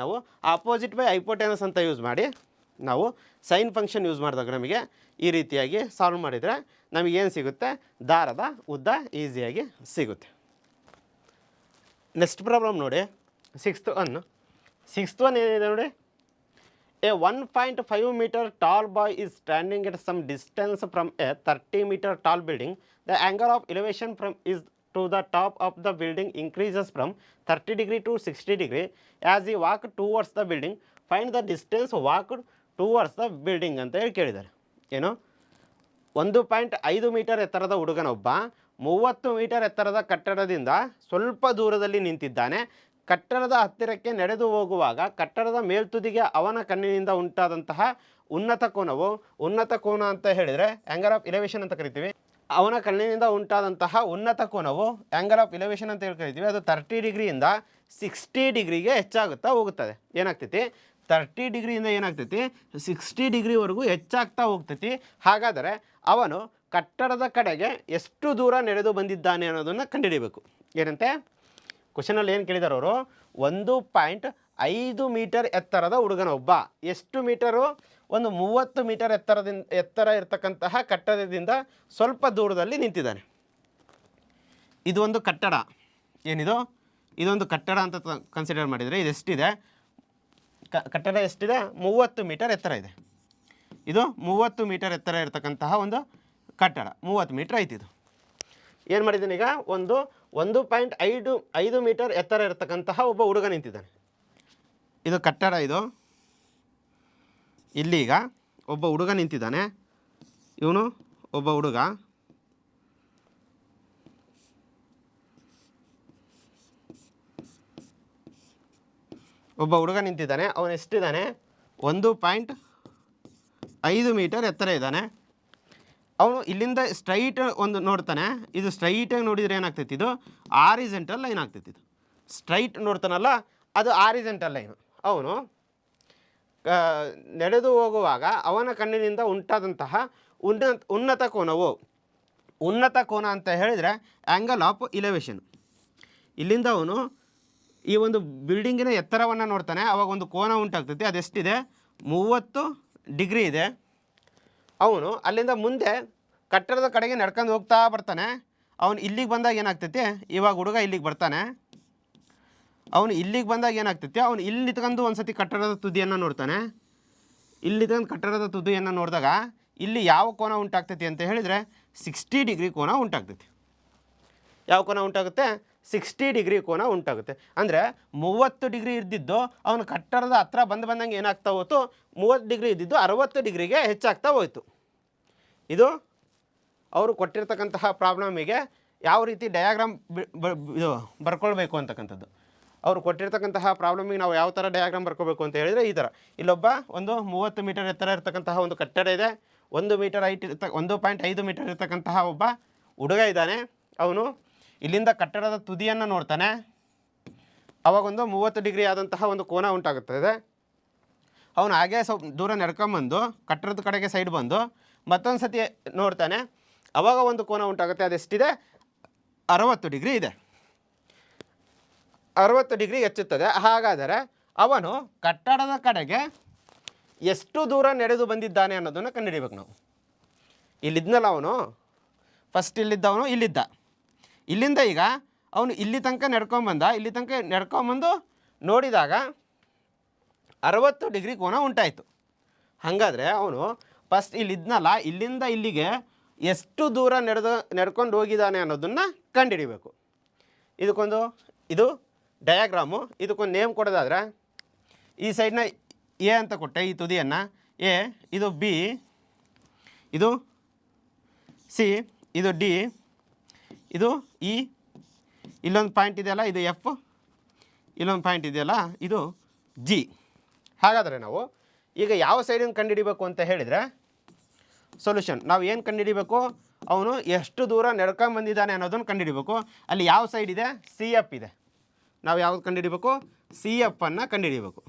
ನಾವು opposite by hypotenuse ಅಂತ use ಮಾಡಿ ನಾವು ಸೈನ್ ಫಂಕ್ಷನ್ ಯೂಸ್ ಮಾಡಿದಾಗ ನಮಗೆ ಈ ರೀತಿಯಾಗಿ ಸಾಲ್ವ್ ಮಾಡಿದರೆ ನಮಗೇನು ಸಿಗುತ್ತೆ, ದಾರದ ಉದ್ದ ಈಸಿಯಾಗಿ ಸಿಗುತ್ತೆ. ನೆಕ್ಸ್ಟ್ ಪ್ರಾಬ್ಲಮ್ ನೋಡಿ, ಸಿಕ್ಸ್ತ್ ಒನ್ ಏನಿದೆ ನೋಡಿ. A 1.5 meter tall boy is standing at some distance from a 30 meter tall building. The angle of elevation from is to the top of the building increases from 30 degree to 60 degree as he walk towards the building. Find the distance walked towards the building ಅಂತ ಹೇಳಿ ಕೇಳಿದ್ದಾರೆ. ಏನು, 1.5 metre ಎತ್ತರದ ಹುಡುಗನೊಬ್ಬ 30 metre ಎತ್ತರದ ಕಟ್ಟಡದಿಂದ ಸ್ವಲ್ಪ ದೂರದಲ್ಲಿ ನಿಂತಿದ್ದಾನೆ. ಕಟ್ಟಡದ ಹತ್ತಿರಕ್ಕೆ ನಡೆದು ಹೋಗುವಾಗ ಕಟ್ಟಡದ ಮೇಲ್ತುದಿಗೆ ಅವನ ಕಣ್ಣಿನಿಂದ ಉಂಟಾದಂತಹ ಉನ್ನತ ಕೋನ ಅಂತ ಹೇಳಿದರೆ ಆ್ಯಂಗಲ್ ಆಫ್ ಎಲಿವೇಷನ್ ಅಂತ ಕರಿತೀವಿ. ಅವನ ಕಣ್ಣಿನಿಂದ ಉಂಟಾದಂತಹ ಉನ್ನತ ಕೋನವು ಆ್ಯಂಗಲ್ ಆಫ್ ಎಲಿವೇಷನ್ ಅಂತ ಹೇಳಿ ಕರಿತೀವಿ. ಅದು 30 ಡಿಗ್ರಿಯಿಂದ 60 ಡಿಗ್ರಿಗೆ ಹೆಚ್ಚಾಗುತ್ತಾ ಹೋಗುತ್ತದೆ. ಏನಾಗ್ತೈತಿ, 30 ಡಿಗ್ರಿಯಿಂದ ಏನಾಗ್ತೈತಿ 60 ಡಿಗ್ರಿವರೆಗೂ ಹೆಚ್ಚಾಗ್ತಾ ಹೋಗ್ತೈತಿ. ಹಾಗಾದರೆ ಅವನು ಕಟ್ಟಡದ ಕಡೆಗೆ ಎಷ್ಟು ದೂರ ನಡೆದು ಬಂದಿದ್ದಾನೆ ಅನ್ನೋದನ್ನು ಕಂಡುಹಿಡಿಯಬೇಕು. ಏನಂತೆ ಕ್ವಶನಲ್ಲಿ ಏನು ಕೇಳಿದಾರೆ ಅವರು, 1.5 ಮೀಟರ್ ಎತ್ತರದ ಹುಡುಗನೊಬ್ಬ ಎಷ್ಟು ಮೀಟರು, ಒಂದು 30 ಮೀಟರ್ ಎತ್ತರ ಇರತಕ್ಕಂತಹ ಕಟ್ಟಡದಿಂದ ಸ್ವಲ್ಪ ದೂರದಲ್ಲಿ ನಿಂತಿದ್ದಾನೆ. ಇದು ಒಂದು ಕಟ್ಟಡ, ಏನಿದು ಇದೊಂದು ಕಟ್ಟಡ ಅಂತ ಕನ್ಸಿಡರ್ ಮಾಡಿದರೆ ಇದು ಎಷ್ಟಿದೆ, ಕಟ್ಟಡ ಎಷ್ಟಿದೆ, 30 ಮೀಟರ್ ಎತ್ತರ ಇದೆ. ಇದು 30 ಮೀಟರ್ ಎತ್ತರ ಇರತಕ್ಕಂತಹ ಒಂದು ಕಟ್ಟಡ, 30 ಮೀಟರ್ ಐತಿ. ಇದು ಏನು ಮಾಡಿದ್ದಾನೆ ಈಗ, 1.5 ಮೀಟರ್ ಎತ್ತರ ಇರತಕ್ಕಂತಹ ಒಬ್ಬ ಹುಡುಗ ನಿಂತಿದ್ದಾನೆ. ಇದು ಕಟ್ಟಡ, ಇದು ಇಲ್ಲಿ ಈಗ ಒಬ್ಬ ಹುಡುಗ ನಿಂತಿದ್ದಾನೆ. ಇವನು ಒಬ್ಬ ಹುಡುಗ ನಿಂತಿದ್ದಾನೆ. ಅವನು ಎಷ್ಟಿದ್ದಾನೆ, 1.5 ಮೀಟರ್ ಎತ್ತರ ಇದ್ದಾನೆ. ಅವನು ಇಲ್ಲಿಂದ ಸ್ಟ್ರೈಟ್ ಒಂದು ನೋಡ್ತಾನೆ. ಇದು ಸ್ಟ್ರೈಟಾಗಿ ನೋಡಿದರೆ ಏನಾಗ್ತೈತಿ, ಇದು ಆರಿಜೆಂಟಲ್ ಲೈನ್ ಆಗ್ತೈತಿ. ಇದು ಸ್ಟ್ರೈಟ್ ನೋಡ್ತಾನಲ್ಲ, ಅದು ಆರಿಜೆಂಟಲ್ ಲೈನು. ಅವನು ನಡೆದು ಹೋಗುವಾಗ ಅವನ ಕಣ್ಣಿನಿಂದ ಉಂಟಾದಂತಹ ಉನ್ನತ ಕೋನ ಅಂತ ಹೇಳಿದರೆ ಆ್ಯಂಗಲ್ ಆಫ್ ಇಲಿವೇಷನ್. ಇಲ್ಲಿಂದ ಅವನು ಈ ಒಂದು ಬಿಲ್ಡಿಂಗಿನ ಎತ್ತರವನ್ನು ನೋಡ್ತಾನೆ, ಅವಾಗ ಒಂದು ಕೋನ ಉಂಟಾಗ್ತೈತಿ. ಅದೆಷ್ಟಿದೆ, 30 ಡಿಗ್ರಿ ಇದೆ. ಅವನು ಅಲ್ಲಿಂದ ಮುಂದೆ ಕಟ್ಟಡದ ಕಡೆಗೆ ನಡ್ಕೊಂಡು ಹೋಗ್ತಾ ಬರ್ತಾನೆ. ಅವನು ಇಲ್ಲಿಗೆ ಬಂದಾಗ ಏನಾಗ್ತೈತಿ, ಇವಾಗ ಹುಡುಗ ಇಲ್ಲಿಗೆ ಬರ್ತಾನೆ. ಅವನು ಇಲ್ಲಿಗೆ ಬಂದಾಗ ಏನಾಗ್ತೈತಿ, ಅವನು ಇಲ್ಲಿ ನಿಂತ್ಕೊಂಡು ಒಂದು ಸತಿ ಕಟ್ಟಡದ ತುದಿಯನ್ನು ನೋಡ್ತಾನೆ. ಇಲ್ಲಿ ನಿಂತ್ಕೊಂಡು ಕಟ್ಟಡದ ತುದಿಯನ್ನು ನೋಡಿದಾಗ ಇಲ್ಲಿ ಯಾವ ಕೋನ ಉಂಟಾಗ್ತೈತಿ ಅಂತ ಹೇಳಿದರೆ 60 ಡಿಗ್ರಿ ಕೋನ ಉಂಟಾಗ್ತೈತಿ. ಯಾವ ಕೋನ ಉಂಟಾಗುತ್ತೆ, 60 ಡಿಗ್ರಿ ಕೋನ ಉಂಟಾಗುತ್ತೆ. ಅಂದರೆ 30 ಡಿಗ್ರಿ ಇದ್ದಿದ್ದು ಅವನು ಕಟ್ಟಡದ ಹತ್ರ ಬಂದಂಗೆ ಏನಾಗ್ತಾ ಹೋಯ್ತು, 30 ಡಿಗ್ರಿ ಇದ್ದಿದ್ದು 60 ಡಿಗ್ರಿಗೆ ಹೆಚ್ಚಾಗ್ತಾ ಹೋಯಿತು. ಇದು ಅವರು ಕೊಟ್ಟಿರ್ತಕ್ಕಂತಹ ಪ್ರಾಬ್ಲಮಿಗೆ ಯಾವ ರೀತಿ ಡಯಾಗ್ರಾಮ್ ಇದು ಬರ್ಕೊಳ್ಬೇಕು ಅಂತಕ್ಕಂಥದ್ದು. ಅವರು ಕೊಟ್ಟಿರ್ತಕ್ಕಂತಹ ಪ್ರಾಬ್ಲಮಿಗೆ ನಾವು ಯಾವ ಥರ ಡಯಾಗ್ರಾಮ್ ಬರ್ಕೋಬೇಕು ಅಂತ ಹೇಳಿದರೆ ಈ ಥರ. ಇಲ್ಲೊಬ್ಬ ಒಂದು 30 ಮೀಟರ್ ಎತ್ತರ ಇರತಕ್ಕಂತಹ ಒಂದು ಕಟ್ಟಡ ಇದೆ. 1 ಮೀಟರ್ ಹೈಟ್ 1.5 ಮೀಟರ್ ಇರತಕ್ಕಂತಹ ಒಬ್ಬ ಹುಡುಗ ಇದ್ದಾನೆ. ಅವನು ಇಲ್ಲಿಂದ ಕಟ್ಟಡದ ತುದಿಯನ್ನು ನೋಡ್ತಾನೆ. ಅವಾಗೊಂದು 30 ಡಿಗ್ರಿ ಆದಂತಹ ಒಂದು ಕೋನ ಉಂಟಾಗುತ್ತದೆ. ಅವನು ಹಾಗೆ ಸ್ವಲ್ಪ ದೂರ ನಡ್ಕೊಂಬಂದು ಕಟ್ಟಡದ ಕಡೆಗೆ ಸೈಡ್ ಬಂದು ಮತ್ತೊಂದು ಸತಿ ನೋಡ್ತಾನೆ. ಅವಾಗ ಒಂದು ಕೋನ ಉಂಟಾಗುತ್ತೆ. ಅದೆಷ್ಟಿದೆ, 60 ಡಿಗ್ರಿ ಇದೆ. 60 ಡಿಗ್ರಿ ಹೆಚ್ಚುತ್ತದೆ. ಹಾಗಾದರೆ ಅವನು ಕಟ್ಟಡದ ಕಡೆಗೆ ಎಷ್ಟು ದೂರ ನಡೆದು ಬಂದಿದ್ದಾನೆ ಅನ್ನೋದನ್ನು ಕಂಡುಹಿಡಿಬೇಕು ನಾವು. ಇಲ್ಲಿದ್ದನಲ್ಲ ಅವನು, ಫಸ್ಟ್ ಇಲ್ಲಿದ್ದವನು ಇಲ್ಲಿದ್ದ. ಇಲ್ಲಿಂದ ಈಗ ಅವನು ಇಲ್ಲಿ ತನಕ ನಡ್ಕೊಂಬಂದು ನೋಡಿದಾಗ 60 ಡಿಗ್ರಿ ಕೋನ ಉಂಟಾಯಿತು. ಹಾಗಾದರೆ ಅವನು ಫಸ್ಟ್ ಇಲ್ಲಿದ್ನಲ್ಲ, ಇಲ್ಲಿಂದ ಇಲ್ಲಿಗೆ ಎಷ್ಟು ದೂರ ನಡ್ಕೊಂಡು ಹೋಗಿದ್ದಾನೆ ಅನ್ನೋದನ್ನು ಕಂಡುಹಿಡಿಬೇಕು. ಇದು ಡಯಾಗ್ರಾಮು. ಇದಕ್ಕೊಂದು ನೇಮ್ ಕೊಡೋದಾದರೆ ಈ ಸೈಡ್ನ ಎ ಅಂತ ಕೊಟ್ಟೆ, ಈ ತುದಿಯನ್ನು ಎ, ಇದು ಬಿ, ಇದು ಸಿ, ಇದು ಡಿ, ಇದು ಇ, ಇಲ್ಲೊಂದು ಪಾಯಿಂಟ್ ಇದೆಯಲ್ಲ ಇದು ಎಫ್, ಇಲ್ಲೊಂದು ಪಾಯಿಂಟ್ ಇದೆಯಲ್ಲ ಇದು ಜಿ. ಹಾಗಾದರೆ ನಾವು ಈಗ ಯಾವ ಸೈಡನ್ನು ಕಂಡುಹಿಡಿಬೇಕು ಅಂತ ಹೇಳಿದರೆ ಸೊಲ್ಯೂಷನ್ ನಾವು ಏನು ಕಂಡುಹಿಡಿಬೇಕು, ಅವನು ಎಷ್ಟು ದೂರ ನಡ್ಕೊಂಬಂದಿದ್ದಾನೆ ಅನ್ನೋದನ್ನು ಕಂಡುಹಿಡಿಬೇಕು. ಅಲ್ಲಿ ಯಾವ ಸೈಡ್ ಇದೆ, ಸಿ ಎಫ್ ಇದೆ. ನಾವು ಯಾವ್ದು ಕಂಡುಹಿಡಿಬೇಕು, ಸಿ ಎಫನ್ನು ಕಂಡುಹಿಡಿಬೇಕು.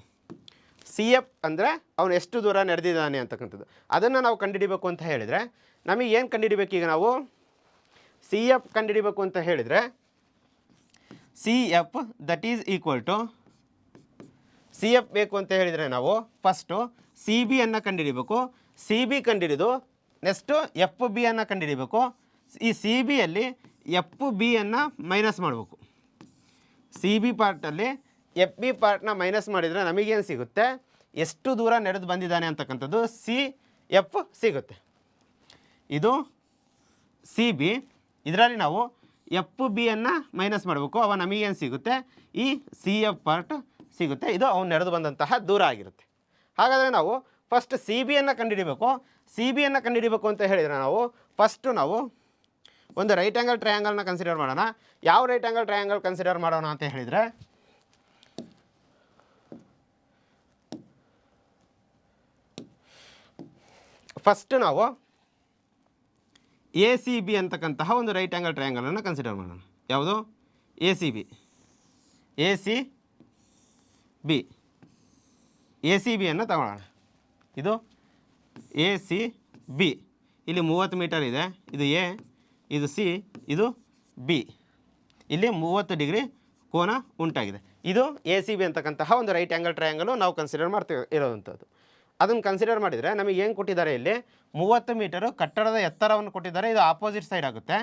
ಸಿ ಎಫ್ ಅಂದರೆ ಅವನು ಎಷ್ಟು ದೂರ ನಡೆದಿದ್ದಾನೆ ಅಂತಕ್ಕಂಥದ್ದು. ಅದನ್ನು ನಾವು ಕಂಡುಹಿಡಿಬೇಕು ಅಂತ ಹೇಳಿದರೆ ನಮಗೆ ಏನು ಕಂಡುಹಿಡಿಬೇಕು, ಈಗ ನಾವು ಸಿ ಎಫ್ ಕಂಡುಹಿಡಿಬೇಕು ಅಂತ ಹೇಳಿದರೆ C F that is equal to C F ಬೇಕು ಅಂತ ಹೇಳಿದರೆ ನಾವು ಫಸ್ಟು ಸಿ ಬಿಯನ್ನು ಕಂಡುಹಿಡಿಬೇಕು. ಸಿ ಬಿ ಕಂಡುಹಿಡಿದು ನೆಕ್ಸ್ಟು ಎಫ್ ಬಿಯನ್ನು ಕಂಡುಹಿಡಿಬೇಕು. ಈ ಸಿ ಬಿಯಲ್ಲಿ ಎಫ್ ಬಿಯನ್ನು ಮೈನಸ್ ಮಾಡಬೇಕು. ಸಿ ಬಿ ಪಾರ್ಟಲ್ಲಿ ಎಫ್ ಬಿ ಪಾರ್ಟ್ನ ಮೈನಸ್ ಮಾಡಿದರೆ ನಮಗೇನು ಸಿಗುತ್ತೆ, ಎಷ್ಟು ದೂರ ನಡೆದು ಬಂದಿದ್ದಾನೆ ಅಂತಕ್ಕಂಥದ್ದು ಸಿ ಎಫ್ ಸಿಗುತ್ತೆ. ಇದು ಸಿ ಬಿ. ಇದರಲ್ಲಿ ನಾವು ಎಫ್ ಬಿಯನ್ನು ಮೈನಸ್ ಮಾಡಬೇಕು. ಅವ ನಮಗೇನು ಸಿಗುತ್ತೆ, ಈ ಸಿ ಎಫ್ ಪಾರ್ಟ್ ಸಿಗುತ್ತೆ. ಇದು ಅವನು ನಡೆದು ಬಂದಂತಹ ದೂರ ಆಗಿರುತ್ತೆ. ಹಾಗಾದರೆ ನಾವು ಫಸ್ಟ್ ಸಿ ಬಿಯನ್ನು ಕಂಡುಹಿಡಿಬೇಕು. ಸಿ ಬಿಯನ್ನು ಕಂಡುಹಿಡಿಬೇಕು ಅಂತ ಹೇಳಿದರೆ ನಾವು ಫಸ್ಟು ನಾವು ಒಂದು ರೈಟ್ ಆ್ಯಂಗಲ್ ಟ್ರಯಾಂಗಲ್ನ ಕನ್ಸಿಡರ್ ಮಾಡೋಣ. ಯಾವ ರೈಟ್ ಆ್ಯಂಗಲ್ ಟ್ರಯಾಂಗಲ್ ಕನ್ಸಿಡರ್ ಮಾಡೋಣ ಅಂತ ಹೇಳಿದರೆ, ಫಸ್ಟ್ ನಾವು ಎ ಸಿ ಬಿ ಅಂತಕ್ಕಂತಹ ಒಂದು ರೈಟ್ ಆ್ಯಂಗಲ್ ಟ್ರಯಾಂಗಲನ್ನು ಕನ್ಸಿಡರ್ ಮಾಡೋಣ. ಯಾವುದು? A C B. A C B. A C ಬಿಯನ್ನು ತಗೊಳ್ಳೋಣ. ಇದು ಎ ಸಿ ಬಿ. ಇಲ್ಲಿ 30 ಮೀಟರ್ ಇದೆ. ಇದು ಎ, ಇದು ಸಿ, ಇದು ಬಿ. ಇಲ್ಲಿ 30 ಡಿಗ್ರಿ ಕೋನ ಉಂಟಾಗಿದೆ. ಇದು ಎ ಸಿ ಬಿ ಅಂತಕ್ಕಂತಹ ಒಂದು ರೈಟ್ ಆ್ಯಂಗಲ್ ಟ್ರಯಾಂಗಲು ನಾವು ಕನ್ಸಿಡರ್ ಮಾಡ್ತೀವಿ ಇರೋವಂಥದ್ದು. ಅದನ್ನು ಕನ್ಸಿಡರ್ ಮಾಡಿದರೆ ನಮಗೆ ಏನು ಕೊಟ್ಟಿದ್ದಾರೆ, ಇಲ್ಲಿ 30 ಮೀಟರು ಕಟ್ಟಡದ ಎತ್ತರವನ್ನು ಕೊಟ್ಟಿದ್ದಾರೆ. ಇದು ಆಪೋಸಿಟ್ ಸೈಡ್ ಆಗುತ್ತೆ.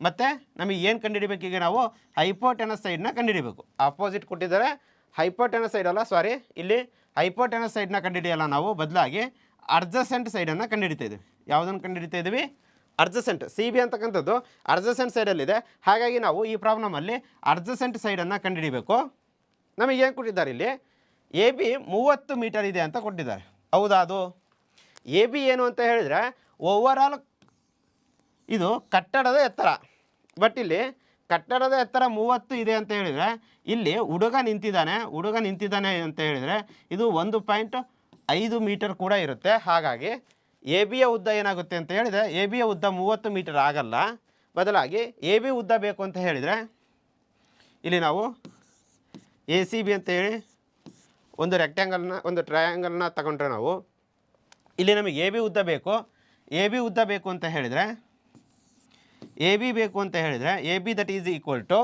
ಮತ್ತು ನಮಗೆ ಏನು ಕಂಡುಹಿಡಿಬೇಕು, ಈಗ ನಾವು ಹೈಪೋಟೆನಸ್ ಸೈಡ್ನ ಕಂಡುಹಿಡಿಬೇಕು. ಆಪೋಸಿಟ್ ಕೊಟ್ಟಿದ್ದಾರೆ, ಹೈಪೋಟೆನಸ್ ಸೈಡ್ ಅಲ್ಲ, ಸಾರಿ, ಇಲ್ಲಿ ಹೈಪೋಟೆನಸ್ ಸೈಡ್ನ ಕಂಡುಹಿಡಿಯಲ್ಲ, ನಾವು ಬದಲಾಗಿ ಅಡ್ಜಸೆಂಟ್ ಸೈಡನ್ನು ಕಂಡುಹಿಡಿತಾ ಇದ್ದೀವಿ. ಯಾವುದನ್ನು ಕಂಡುಹಿಡಿತಾ ಇದ್ದೀವಿ? ಅಡ್ಜಸೆಂಟ್. ಸಿ ಬಿ ಅಂತಕ್ಕಂಥದ್ದು ಅಡ್ಜಸೆಂಟ್ ಸೈಡಲ್ಲಿದೆ. ಹಾಗಾಗಿ ನಾವು ಈ ಪ್ರಾಬ್ಲಮಲ್ಲಿ ಅಡ್ಜಸೆಂಟ್ ಸೈಡನ್ನು ಕಂಡುಹಿಡಿಬೇಕು. ನಮಗೇನು ಕೊಟ್ಟಿದ್ದಾರೆ, ಇಲ್ಲಿ ಎ ಬಿ 30 ಮೀಟರ್ ಇದೆ ಅಂತ ಕೊಟ್ಟಿದ್ದಾರೆ. ಹೌದಾ? ಅದು ಎ ಬಿ ಏನು ಅಂತ ಹೇಳಿದರೆ ಓವರಾಲ್ ಇದು ಕಟ್ಟಡದ ಎತ್ತರ. ಬಟ್ ಇಲ್ಲಿ ಕಟ್ಟಡದ ಎತ್ತರ 30 ಇದೆ ಅಂತ ಹೇಳಿದರೆ, ಇಲ್ಲಿ ಹುಡುಗ ನಿಂತಿದ್ದಾನೆ ಅಂತ ಹೇಳಿದರೆ ಇದು 1.5 ಮೀಟರ್ ಕೂಡ ಇರುತ್ತೆ. ಹಾಗಾಗಿ ಎ ಬಿಯ ಉದ್ದ ಏನಾಗುತ್ತೆ ಅಂತ ಹೇಳಿದರೆ, ಎ ಬಿಯ ಉದ್ದ 30 ಮೀಟರ್ ಆಗಲ್ಲ. ಬದಲಾಗಿ ಎ ಬಿ ಉದ್ದ ಬೇಕು ಅಂತ ಹೇಳಿದರೆ, ಇಲ್ಲಿ ನಾವು ಎ ಸಿ ಬಿ ಅಂತ ಹೇಳಿ ಒಂದು ರೆಕ್ಟ್ಯಾಂಗಲ್ನ, ಒಂದು ಟ್ರಯಾಂಗಲ್ನ ತಗೊಂಡ್ರೆ ನಾವು ಇಲ್ಲಿ ನಮಗೆ ಎ ಬಿ ಉದ್ದ ಬೇಕು. ಎ ಬಿ ಉದ್ದ ಬೇಕು ಅಂತ ಹೇಳಿದರೆ, ಎ ಬಿ ಬೇಕು ಅಂತ ಹೇಳಿದರೆ A B that is equal to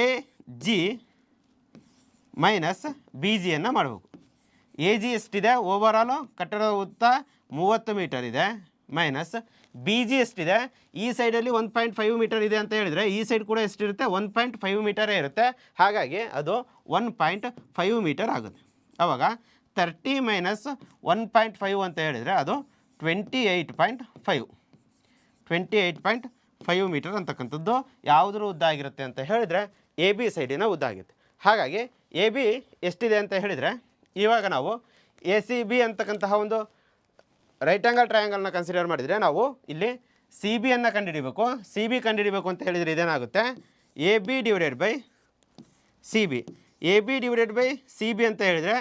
A G minus B ಜಿಯನ್ನು ಮಾಡಬೇಕು. ಎ ಜಿ ಎಷ್ಟಿದೆ, ಓವರಾಲು ಕಟ್ಟಡದ ಉದ್ದ 30 ಮೀಟರ್ ಇದೆ, ಮೈನಸ್ ಬಿ ಜಿ ಎಷ್ಟಿದೆ, ಈ ಸೈಡಲ್ಲಿ 1.5 ಮೀಟರ್ ಇದೆ ಅಂತ ಹೇಳಿದರೆ ಈ ಸೈಡ್ ಕೂಡ ಎಷ್ಟಿರುತ್ತೆ, 1.5 ಮೀಟರೇ ಇರುತ್ತೆ. ಹಾಗಾಗಿ ಅದು 1.5 ಮೀಟರ್ ಆಗುತ್ತೆ. ಆವಾಗ 30 ಮೈನಸ್ 1.5 ಅಂತ ಹೇಳಿದರೆ ಅದು 28.5 ಮೀಟರ್ ಅಂತಕ್ಕಂಥದ್ದು ಯಾವುದ್ರ ಉದ್ದ ಆಗಿರುತ್ತೆ ಅಂತ ಹೇಳಿದರೆ ಎ ಬಿ ಸೈಡಿನ ಉದ್ದ ಆಗುತ್ತೆ. ಹಾಗಾಗಿ ಎ ಬಿ ಎಷ್ಟಿದೆ ಅಂತ ಹೇಳಿದರೆ, ಇವಾಗ ನಾವು ಎ ಸಿ ಬಿ ಅಂತಕ್ಕಂತಹ ಒಂದು ರೈಟ್ ಆ್ಯಂಗಲ್ ಟ್ರಯಾಂಗಲ್ನ ಕನ್ಸಿಡರ್ ಮಾಡಿದರೆ ನಾವು ಇಲ್ಲಿ ಸಿ ಬಿಯನ್ನು ಕಂಡುಹಿಡಿಬೇಕು. ಸಿ ಬಿ ಕಂಡುಹಿಡಿಬೇಕು ಅಂತ ಹೇಳಿದರೆ ಇದೇನಾಗುತ್ತೆ, A B divided by C B. A B divided by C B ಅಂತ ಹೇಳಿದರೆ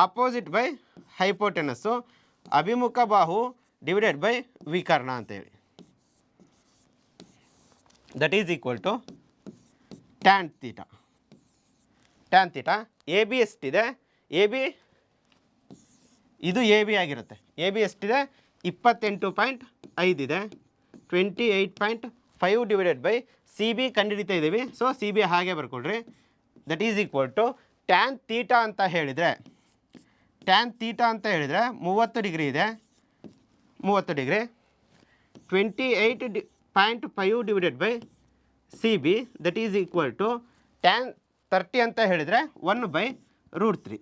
ಆಪೋಸಿಟ್ ಬೈ ಹೈಪೋಟೆನಸ್ಸು, ಅಭಿಮುಖ ಬಾಹು ಡಿವೈಡೆಡ್ ಬೈ ವಿಕರ್ಣ ಅಂತೇಳಿ. That is equal to tan theta. Tan theta A B ಎಷ್ಟಿದೆ, ಎ ಬಿ ಇದು ಎ ಬಿ ಆಗಿರುತ್ತೆ. ಎ ಬಿ ಎಷ್ಟಿದೆ, 28.5 ಇದೆ. 28.5 ಡಿವೈಡೆಡ್ ಬೈ ಸಿ ಬಿ ಕಂಡುಹಿಡಿತಾ ಇದ್ದೀವಿ. ಸೊ ಸಿ ಬಿ ಹಾಗೆ ಬರ್ಕೊಳ್ರಿ. That is equal to tan theta ಅಂತ ಹೇಳಿದರೆ, ಟ್ಯಾನ್ ತೀಟಾ ಅಂತ ಹೇಳಿದರೆ 30 ಡಿಗ್ರಿ ಇದೆ, 30 degree. 28.5 divided by C B that is equal to tan 30 ಅಂತ ಹೇಳಿದರೆ 1/√3.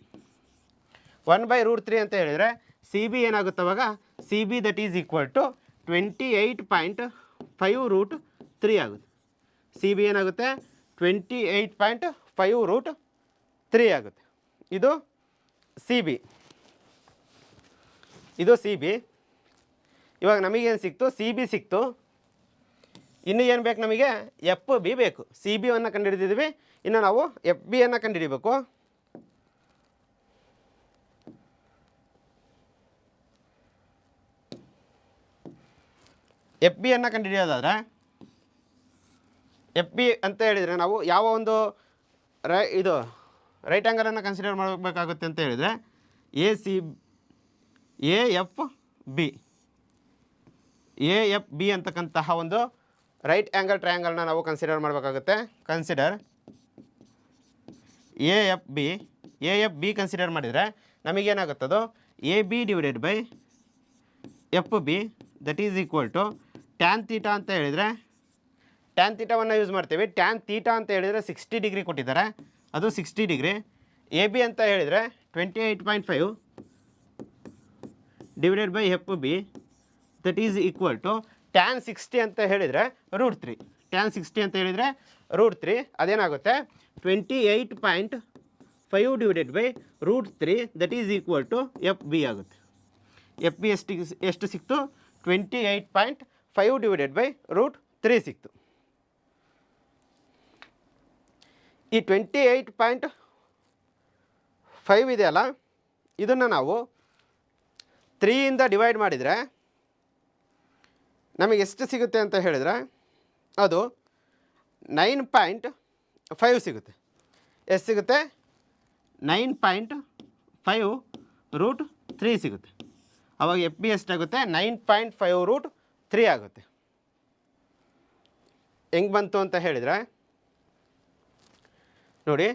1/√3 ಅಂತ ಹೇಳಿದರೆ ಸಿ ಬಿ ಏನಾಗುತ್ತೆ ಅವಾಗ, C B that is equal to 28.5√3 ಆಗುತ್ತೆ. ಸಿ ಬಿ ಏನಾಗುತ್ತೆ, 28.5√3 ಆಗುತ್ತೆ. ಇದು ಸಿ ಬಿ, ಇದು ಸಿ ಬಿ. ಇವಾಗ ನಮಗೇನು ಸಿಕ್ತು, ಸಿ ಬಿ ಸಿಕ್ತು. ಇನ್ನು ಏನು ಬೇಕು ನಮಗೆ, ಎಫ್ ಬಿ ಬೇಕು. ಸಿ ಬಿಯನ್ನು ಕಂಡುಹಿಡಿದಿದ್ದೀವಿ, ಇನ್ನು ನಾವು ಎಫ್ ಬಿಯನ್ನು ಕಂಡುಹಿಡಿಬೇಕು. ಎಫ್ ಬಿಯನ್ನು ಕಂಡುಹಿಡಿಯೋದಾದರೆ, ಎಫ್ ಬಿ ಅಂತ ಹೇಳಿದರೆ ನಾವು ಯಾವ ಒಂದು ಇದು ರೈಟ್ ಆ್ಯಂಗಲನ್ನು ಕನ್ಸಿಡರ್ ಮಾಡಬೇಕಾಗುತ್ತೆ ಅಂತ ಹೇಳಿದರೆ A F B. A F B ಅಂತಕ್ಕಂತಹ ಒಂದು ರೈಟ್ ಆ್ಯಂಗಲ್ ಟ್ರಯಾಂಗಲ್ನ ನಾವು ಕನ್ಸಿಡರ್ ಮಾಡಬೇಕಾಗುತ್ತೆ. Consider A F B A F B consider ಮಾಡಿದರೆ ನಮಗೇನಾಗುತ್ತದೋ A B divided by F B that is equal to tan theta ಅಂತ ಹೇಳಿದರೆ ಟ್ಯಾನ್ ತೀಟಾವನ್ನು ಯೂಸ್ ಮಾಡ್ತೀವಿ. ಟ್ಯಾನ್ ತೀಟಾ ಅಂತ ಹೇಳಿದರೆ 60 ಡಿಗ್ರಿ ಕೊಟ್ಟಿದ್ದಾರೆ, ಅದು 60 ಡಿಗ್ರಿ. ಎ ಬಿ ಅಂತ ಹೇಳಿದರೆ 28.5 divided by F B that is equal to tan 60 ಅಂತ ಹೇಳಿದರೆ √3. ಟ್ಯಾನ್ 60 ಅಂತ ಹೇಳಿದರೆ √3 ಅದೇನಾಗುತ್ತೆ 28.5 divided by √3 that is equal to F B ಆಗುತ್ತೆ. ಎಫ್ ಬಿ ಎಷ್ಟು ಸಿಕ್ತು 28.5 ಡಿವೈಡೆಡ್ ಬೈ √3 ಸಿಕ್ತು. ಈ 28.5 ಇದೆಯಲ್ಲ ಇದನ್ನು ನಾವು 3ಯಿಂದ ಡಿವೈಡ್ ಮಾಡಿದರೆ ನಮಗೆ ಎಷ್ಟು ಸಿಗುತ್ತೆ ಅಂತ ಹೇಳಿದರೆ ಅದು 9.5 ಸಿಗುತ್ತೆ. ಎಷ್ಟು ಸಿಗುತ್ತೆ 9.5 √3 ಸಿಗುತ್ತೆ. ಆವಾಗ ಎಫ್ ಬಿ ಎಷ್ಟಾಗುತ್ತೆ 9.5 √3 ಆಗುತ್ತೆ. ಹೆಂಗೆ ಬಂತು ಅಂತ ಹೇಳಿದರೆ ನೋಡಿ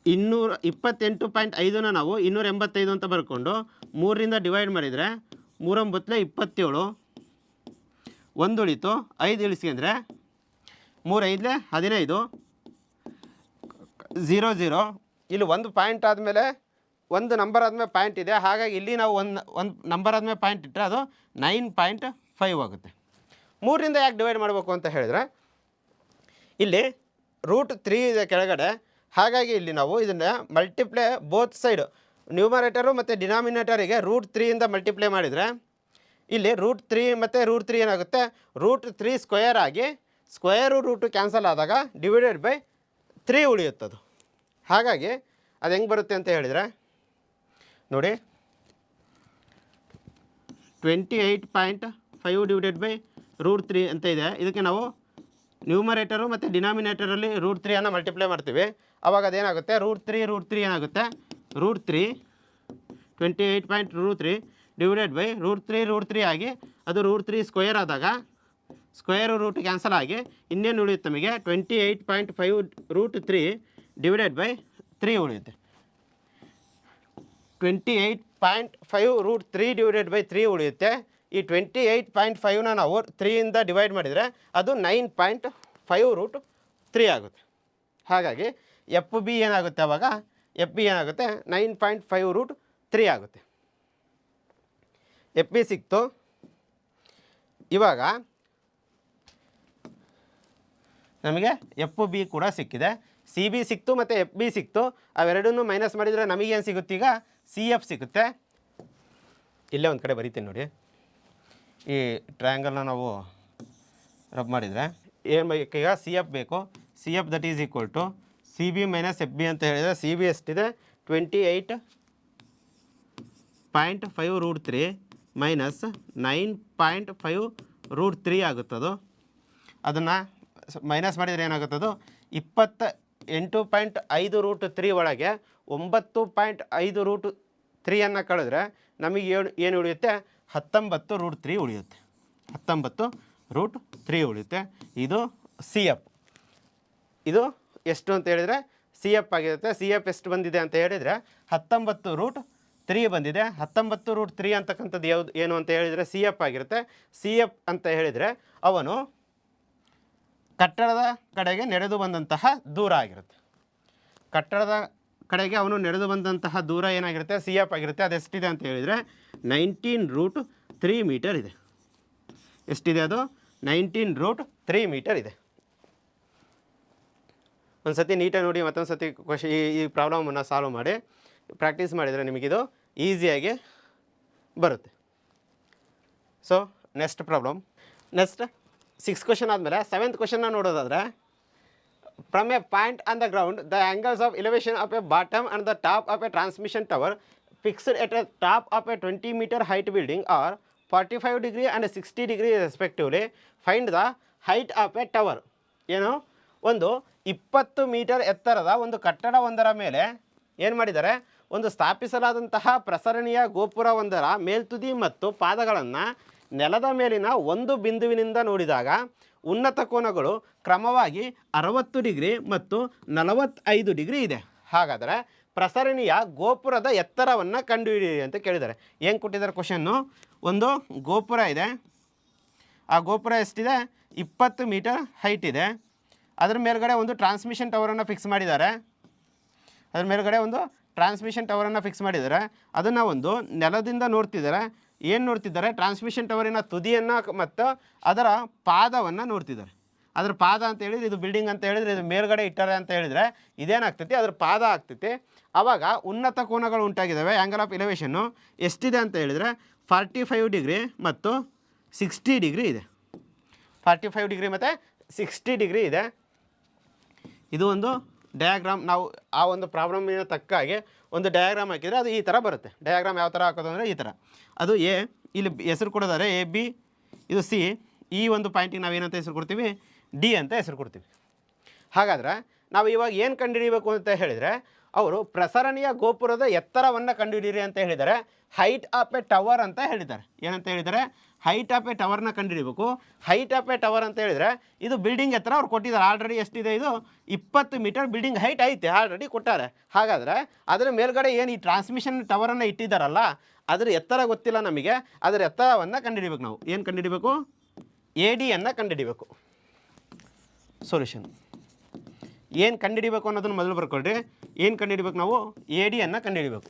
228.5ನ ನಾವು 285 ಅಂತ ಬರ್ಕೊಂಡು 3ರಿಂದ ಡಿವೈಡ್ ಮಾಡಿದರೆ 3 9 27 1 ಉಳಿತು 5 ಇಳಿಸ್ಕೊಂಡ್ರೆ 3 5 15 0 0 ಇಲ್ಲಿ ಒಂದು ಪಾಯಿಂಟ್ ಆದಮೇಲೆ ಒಂದು ನಂಬರ್ ಆದಮೇಲೆ ಪಾಯಿಂಟ್ ಇದೆ. ಹಾಗಾಗಿ ಇಲ್ಲಿ ನಾವು ಒಂದು ನಂಬರ್ ಆದಮೇಲೆ ಪಾಯಿಂಟ್ ಇಟ್ಟರೆ ಅದು 9.5 ಆಗುತ್ತೆ. 3ರಿಂದ ಯಾಕೆ ಡಿವೈಡ್ ಮಾಡಬೇಕು ಅಂತ ಹೇಳಿದರೆ ಇಲ್ಲಿ √3 ಇದೆ ಕೆಳಗಡೆ. ಹಾಗಾಗಿ ಇಲ್ಲಿ ನಾವು ಇದನ್ನು ಮಲ್ಟಿಪ್ಲೈ ಬೋತ್ ಸೈಡ್ ನ್ಯೂಮರೇಟರು ಮತ್ತು ಡಿನಾಮಿನೇಟರಿಗೆ √3ಯಿಂದ ಮಲ್ಟಿಪ್ಲೈ ಮಾಡಿದರೆ ಇಲ್ಲಿ √3 ಮತ್ತು √3 ಏನಾಗುತ್ತೆ √3 ಸ್ಕ್ವೇರ್ ಆಗಿ ಸ್ಕ್ವೇರು ರೂಟು ಕ್ಯಾನ್ಸಲ್ ಆದಾಗ ಡಿವೈಡೆಡ್ ಬೈ 3 ಉಳಿಯುತ್ತದು. ಹಾಗಾಗಿ ಅದು ಹೆಂಗೆ ಬರುತ್ತೆ ಅಂತ ಹೇಳಿದರೆ ನೋಡಿ 28.5 ಡಿವೈಡೆಡ್ ಬೈ √3 ಅಂತ ಇದೆ. ಇದಕ್ಕೆ ನಾವು ನ್ಯೂಮರೇಟರು ಮತ್ತು ಡಿನಾಮಿನೇಟರಲ್ಲಿ √3 ಮಲ್ಟಿಪ್ಲೈ ಮಾಡ್ತೀವಿ. ಆವಾಗ ಅದೇನಾಗುತ್ತೆ √3 ಏನಾಗುತ್ತೆ √3 28.3 ಡಿವೈಡೆಡ್ ಬೈ √3 ಆಗಿ ಅದು √3 ಸ್ಕ್ವೇರ್ ಆದಾಗ ಸ್ಕ್ವೇರು ರೂಟ್ ಕ್ಯಾನ್ಸಲ್ ಆಗಿ ಇನ್ನೇನು ಉಳಿಯುತ್ತೆ ನಮಗೆ 28.5 √3 ಡಿವೈಡೆಡ್ ಬೈ 3 ಉಳಿಯುತ್ತೆ. 28.5 √3 ಡಿವೈಡೆಡ್ ಬೈ 3 ಉಳಿಯುತ್ತೆ. ಈ 28.5ನ ನಾವು 3ಯಿಂದ ಡಿವೈಡ್ ಮಾಡಿದರೆ ಅದು 9.5 √3 ಆಗುತ್ತೆ. ಹಾಗಾಗಿ ಎಫ್ ಬಿ ಏನಾಗುತ್ತೆ ಆವಾಗ ಎಫ್ ಬಿ ಏನಾಗುತ್ತೆ 9.5 √3 ಆಗುತ್ತೆ. ಎಫ್ ಬಿ ಸಿಕ್ತು. ಇವಾಗ ನಮಗೆ ಎಫ್ ಬಿ ಕೂಡ ಸಿಕ್ಕಿದೆ. ಸಿ ಬಿ ಸಿಕ್ತು ಮತ್ತು ಎಫ್ ಬಿ ಸಿಕ್ತು. ಅವೆರಡನ್ನೂ ಮೈನಸ್ ಮಾಡಿದರೆ ನಮಗೇನು ಸಿಗುತ್ತೆ ಈಗ ಸಿ ಎಫ್ ಸಿಗುತ್ತೆ. ಇಲ್ಲೇ ಒಂದು ಕಡೆ ಬರಿತೀನಿ ನೋಡಿ. ಈ ಟ್ರಯಾಂಗಲ್ನ ನಾವು ರಬ್ ಮಾಡಿದರೆ ಏನು ಬೇಕೀಗ ಸಿ ಎಫ್ ಬೇಕು. C F that is equal to C B minus F B ಅಂತ ಹೇಳಿದರೆ ಸಿ ಬಿ ಎಷ್ಟಿದೆ 28.5 √3 ಮೈನಸ್ 9.5 √3 ಆಗುತ್ತದು. ಅದನ್ನು ಮೈನಸ್ ಮಾಡಿದರೆ ಏನಾಗುತ್ತದು 28.5 √3 ಒಳಗೆ 9.5 √3 ಕಳೆದ್ರೆ ನಮಗೆ ಏನು ಉಳಿಯುತ್ತೆ 19 √3 ಉಳಿಯುತ್ತೆ. 19 √3 ಉಳಿಯುತ್ತೆ. ಇದು ಸಿ ಎಫ್. ಇದು ಎಷ್ಟು ಅಂತ ಹೇಳಿದರೆ ಸಿ ಎಫ್ ಆಗಿರುತ್ತೆ. ಸಿ ಎಫ್ ಎಷ್ಟು ಬಂದಿದೆ ಅಂತ ಹೇಳಿದರೆ 19 √3 ಬಂದಿದೆ. 19 √3 ಅಂತಕ್ಕಂಥದ್ದು ಏನು ಅಂತ ಹೇಳಿದರೆ ಸಿ ಎಫ್ ಆಗಿರುತ್ತೆ. ಸಿ ಎಫ್ ಅಂತ ಹೇಳಿದರೆ ಅವನು ಕಟ್ಟಡದ ಕಡೆಗೆ ನಡೆದು ಬಂದಂತಹ ದೂರ ಆಗಿರುತ್ತೆ. ಕಟ್ಟಡದ ಕಡೆಗೆ ಅವನು ನಡೆದು ಬಂದಂತಹ ದೂರ ಏನಾಗಿರುತ್ತೆ ಸಿ ಎಫ್ ಆಗಿರುತ್ತೆ. ಅದು ಎಷ್ಟಿದೆ ಅಂತ ಹೇಳಿದರೆ 19 √3 ಮೀಟರ್ ಇದೆ. ಎಷ್ಟಿದೆ ಅದು 19 √3 ಮೀಟರ್ ಇದೆ. ಒಂದು ಸತಿ ನೀಟಾಗಿ ನೋಡಿ, ಮತ್ತೊಂದು ಸತಿ ಈ ಪ್ರಾಬ್ಲಮನ್ನು ಸಾಲ್ವ್ ಮಾಡಿ ಪ್ರಾಕ್ಟೀಸ್ ಮಾಡಿದರೆ ನಿಮಗಿದು ಈಸಿಯಾಗಿ ಬರುತ್ತೆ. So next problem. Next 6th question ಆದಮೇಲೆ 7th ಕ್ವೆಶನ್ನ ನೋಡೋದಾದರೆ from a point on the ground the angles of elevation of a bottom and the top of a transmission tower fixed at a top of a 20 meter height building are 45 degree and 60 degree respectively find the height of a tower. ಏನು ಒಂದು 20 metre ಎತ್ತರದ ಒಂದು ಕಟ್ಟಡವೊಂದರ ಮೇಲೆ ಏನು ಮಾಡಿದ್ದಾರೆ, ಒಂದು ಸ್ಥಾಪಿಸಲಾದಂತಹ ಪ್ರಸರಣೀಯ ಗೋಪುರವೊಂದರ ಮೇಲ್ತುದಿ ಮತ್ತು ಪಾದಗಳನ್ನು ನೆಲದ ಮೇಲಿನ ಒಂದು ಬಿಂದುವಿನಿಂದ ನೋಡಿದಾಗ ಉನ್ನತ ಕೋನಗಳು ಕ್ರಮವಾಗಿ 60 ಡಿಗ್ರಿ ಮತ್ತು 45 ಡಿಗ್ರಿ ಇದೆ. ಹಾಗಾದರೆ ಪ್ರಸರಣೀಯ ಗೋಪುರದ ಎತ್ತರವನ್ನು ಕಂಡುಹಿಡಿಯಿರಿ ಅಂತ ಕೇಳಿದ್ದಾರೆ. ಏನು ಕೊಟ್ಟಿದ್ದಾರೆ ಕ್ವಶನ್ನು? ಒಂದು ಗೋಪುರ ಇದೆ, ಆ ಗೋಪುರ ಎಷ್ಟಿದೆ? 20 ಮೀಟರ್ ಹೈಟ್ ಇದೆ. ಅದರ ಮೇಲ್ಗಡೆ ಒಂದು ಟ್ರಾನ್ಸ್ಮಿಷನ್ ಟವರನ್ನು ಫಿಕ್ಸ್ ಮಾಡಿದ್ದಾರೆ. ಅದ್ರ ಮೇಲ್ಗಡೆ ಒಂದು ಟ್ರಾನ್ಸ್ಮಿಷನ್ ಟವರನ್ನು ಫಿಕ್ಸ್ ಮಾಡಿದ್ದಾರೆ. ಅದನ್ನು ಒಂದು ನೆಲದಿಂದ ನೋಡ್ತಿದ್ದಾರೆ. ಏನು ನೋಡ್ತಿದ್ದಾರೆ? ಟ್ರಾನ್ಸ್ಮಿಷನ್ ಟವರಿನ ತುದಿಯನ್ನು ಮತ್ತು ಅದರ ಪಾದವನ್ನು ನೋಡ್ತಿದ್ದಾರೆ. ಅದ್ರ ಪಾದ ಅಂತ ಹೇಳಿದ್ರೆ ಇದು ಬಿಲ್ಡಿಂಗ್ ಅಂತ ಹೇಳಿದರೆ ಇದು ಮೇಲ್ಗಡೆ ಇಟ್ಟರೆ ಅಂತ ಹೇಳಿದರೆ ಇದೇನಾಗ್ತೈತಿ? ಅದ್ರ ಪಾದ ಆಗ್ತೈತಿ. ಆವಾಗ ಉನ್ನತ ಕೋನಗಳು ಉಂಟಾಗಿದ್ದಾವೆ. ಆ್ಯಂಗಲ್ ಆಫ್ ಎಲಿವೇಷನ್ನು ಎಷ್ಟಿದೆ ಅಂತ ಹೇಳಿದರೆ 45 ಡಿಗ್ರಿ ಮತ್ತು 60 ಡಿಗ್ರಿ ಇದೆ. 45 ಡಿಗ್ರಿ ಮತ್ತು 60 ಡಿಗ್ರಿ ಇದೆ. ಇದು ಒಂದು ಡಯಾಗ್ರಾಮ್. ನಾವು ಆ ಒಂದು ಪ್ರಾಬ್ಲಮಿನ ತಕ್ಕ ಹಾಗೆ ಒಂದು ಡಯಾಗ್ರಾಮ್ ಹಾಕಿದರೆ ಅದು ಈ ಥರ ಬರುತ್ತೆ. ಡಯಾಗ್ರಾಮ್ ಯಾವ ಥರ ಹಾಕೋದು ಅಂದರೆ ಈ ಥರ. ಅದು ಎ, ಇಲ್ಲಿ ಹೆಸರು ಕೊಡೋದಾರೆ ಎ ಬಿ, ಇದು ಸಿ. ಈ ಒಂದು ಪಾಯಿಂಟಿಗೆ ನಾವು ಏನಂತ ಹೆಸರು ಕೊಡ್ತೀವಿ? ಡಿ ಅಂತ ಹೆಸರು ಕೊಡ್ತೀವಿ. ಹಾಗಾದರೆ ನಾವು ಇವಾಗ ಏನು ಕಂಡುಹಿಡಿಯಬೇಕು ಅಂತ ಹೇಳಿದರೆ, ಅವರು ಪ್ರಸರಣೀಯ ಗೋಪುರದ ಎತ್ತರವನ್ನು ಕಂಡುಹಿಡಿಯಿರಿ ಅಂತ ಹೇಳಿದ್ದಾರೆ. ಹೈಟ್ ಆಫ್ ಎ ಟವರ್ ಅಂತ ಹೇಳಿದ್ದಾರೆ. ಏನಂತ ಹೇಳಿದ್ದಾರೆ? ಹೈಟ್ ಆಫ್ ಎ ಟವರ್ನ ಕಂಡುಹಿಡಿಯಬೇಕು. ಹೈಟ್ ಆಫ್ ಎ ಟವರ್ ಅಂತ ಹೇಳಿದರೆ ಇದು ಬಿಲ್ಡಿಂಗ್ ಎತ್ತರ ಅವ್ರು ಕೊಟ್ಟಿದ್ದಾರೆ. ಆಲ್ರೆಡಿ ಎಷ್ಟಿದೆ? ಇದು 20 ಮೀಟರ್ ಬಿಲ್ಡಿಂಗ್ ಹೈಟ್ ಐತೆ, ಆಲ್ರೆಡಿ ಕೊಟ್ಟಾರೆ. ಹಾಗಾದರೆ ಅದರ ಮೇಲ್ಗಡೆ ಏನು ಈ ಟ್ರಾನ್ಸ್ಮಿಷನ್ ಟವರನ್ನು ಇಟ್ಟಿದ್ದಾರಲ್ಲ, ಅದರ ಎತ್ತರ ಗೊತ್ತಿಲ್ಲ ನಮಗೆ. ಅದರ ಎತ್ತರವನ್ನು ಕಂಡುಹಿಡಿಬೇಕು. ನಾವು ಏನು ಕಂಡುಹಿಡಿಬೇಕು? ಎ ಡಿಯನ್ನು ಕಂಡುಹಿಡಿಬೇಕು. ಸೊಲ್ಯೂಷನ್ ಏನು ಕಂಡುಹಿಡಿಬೇಕು ಅನ್ನೋದನ್ನು ಮೊದಲು ಬರ್ಕೊಳ್ರಿ. ಏನು ಕಂಡುಹಿಡಿಬೇಕು? ನಾವು ಎ ಡಿಯನ್ನು ಕಂಡುಹಿಡಿಬೇಕು.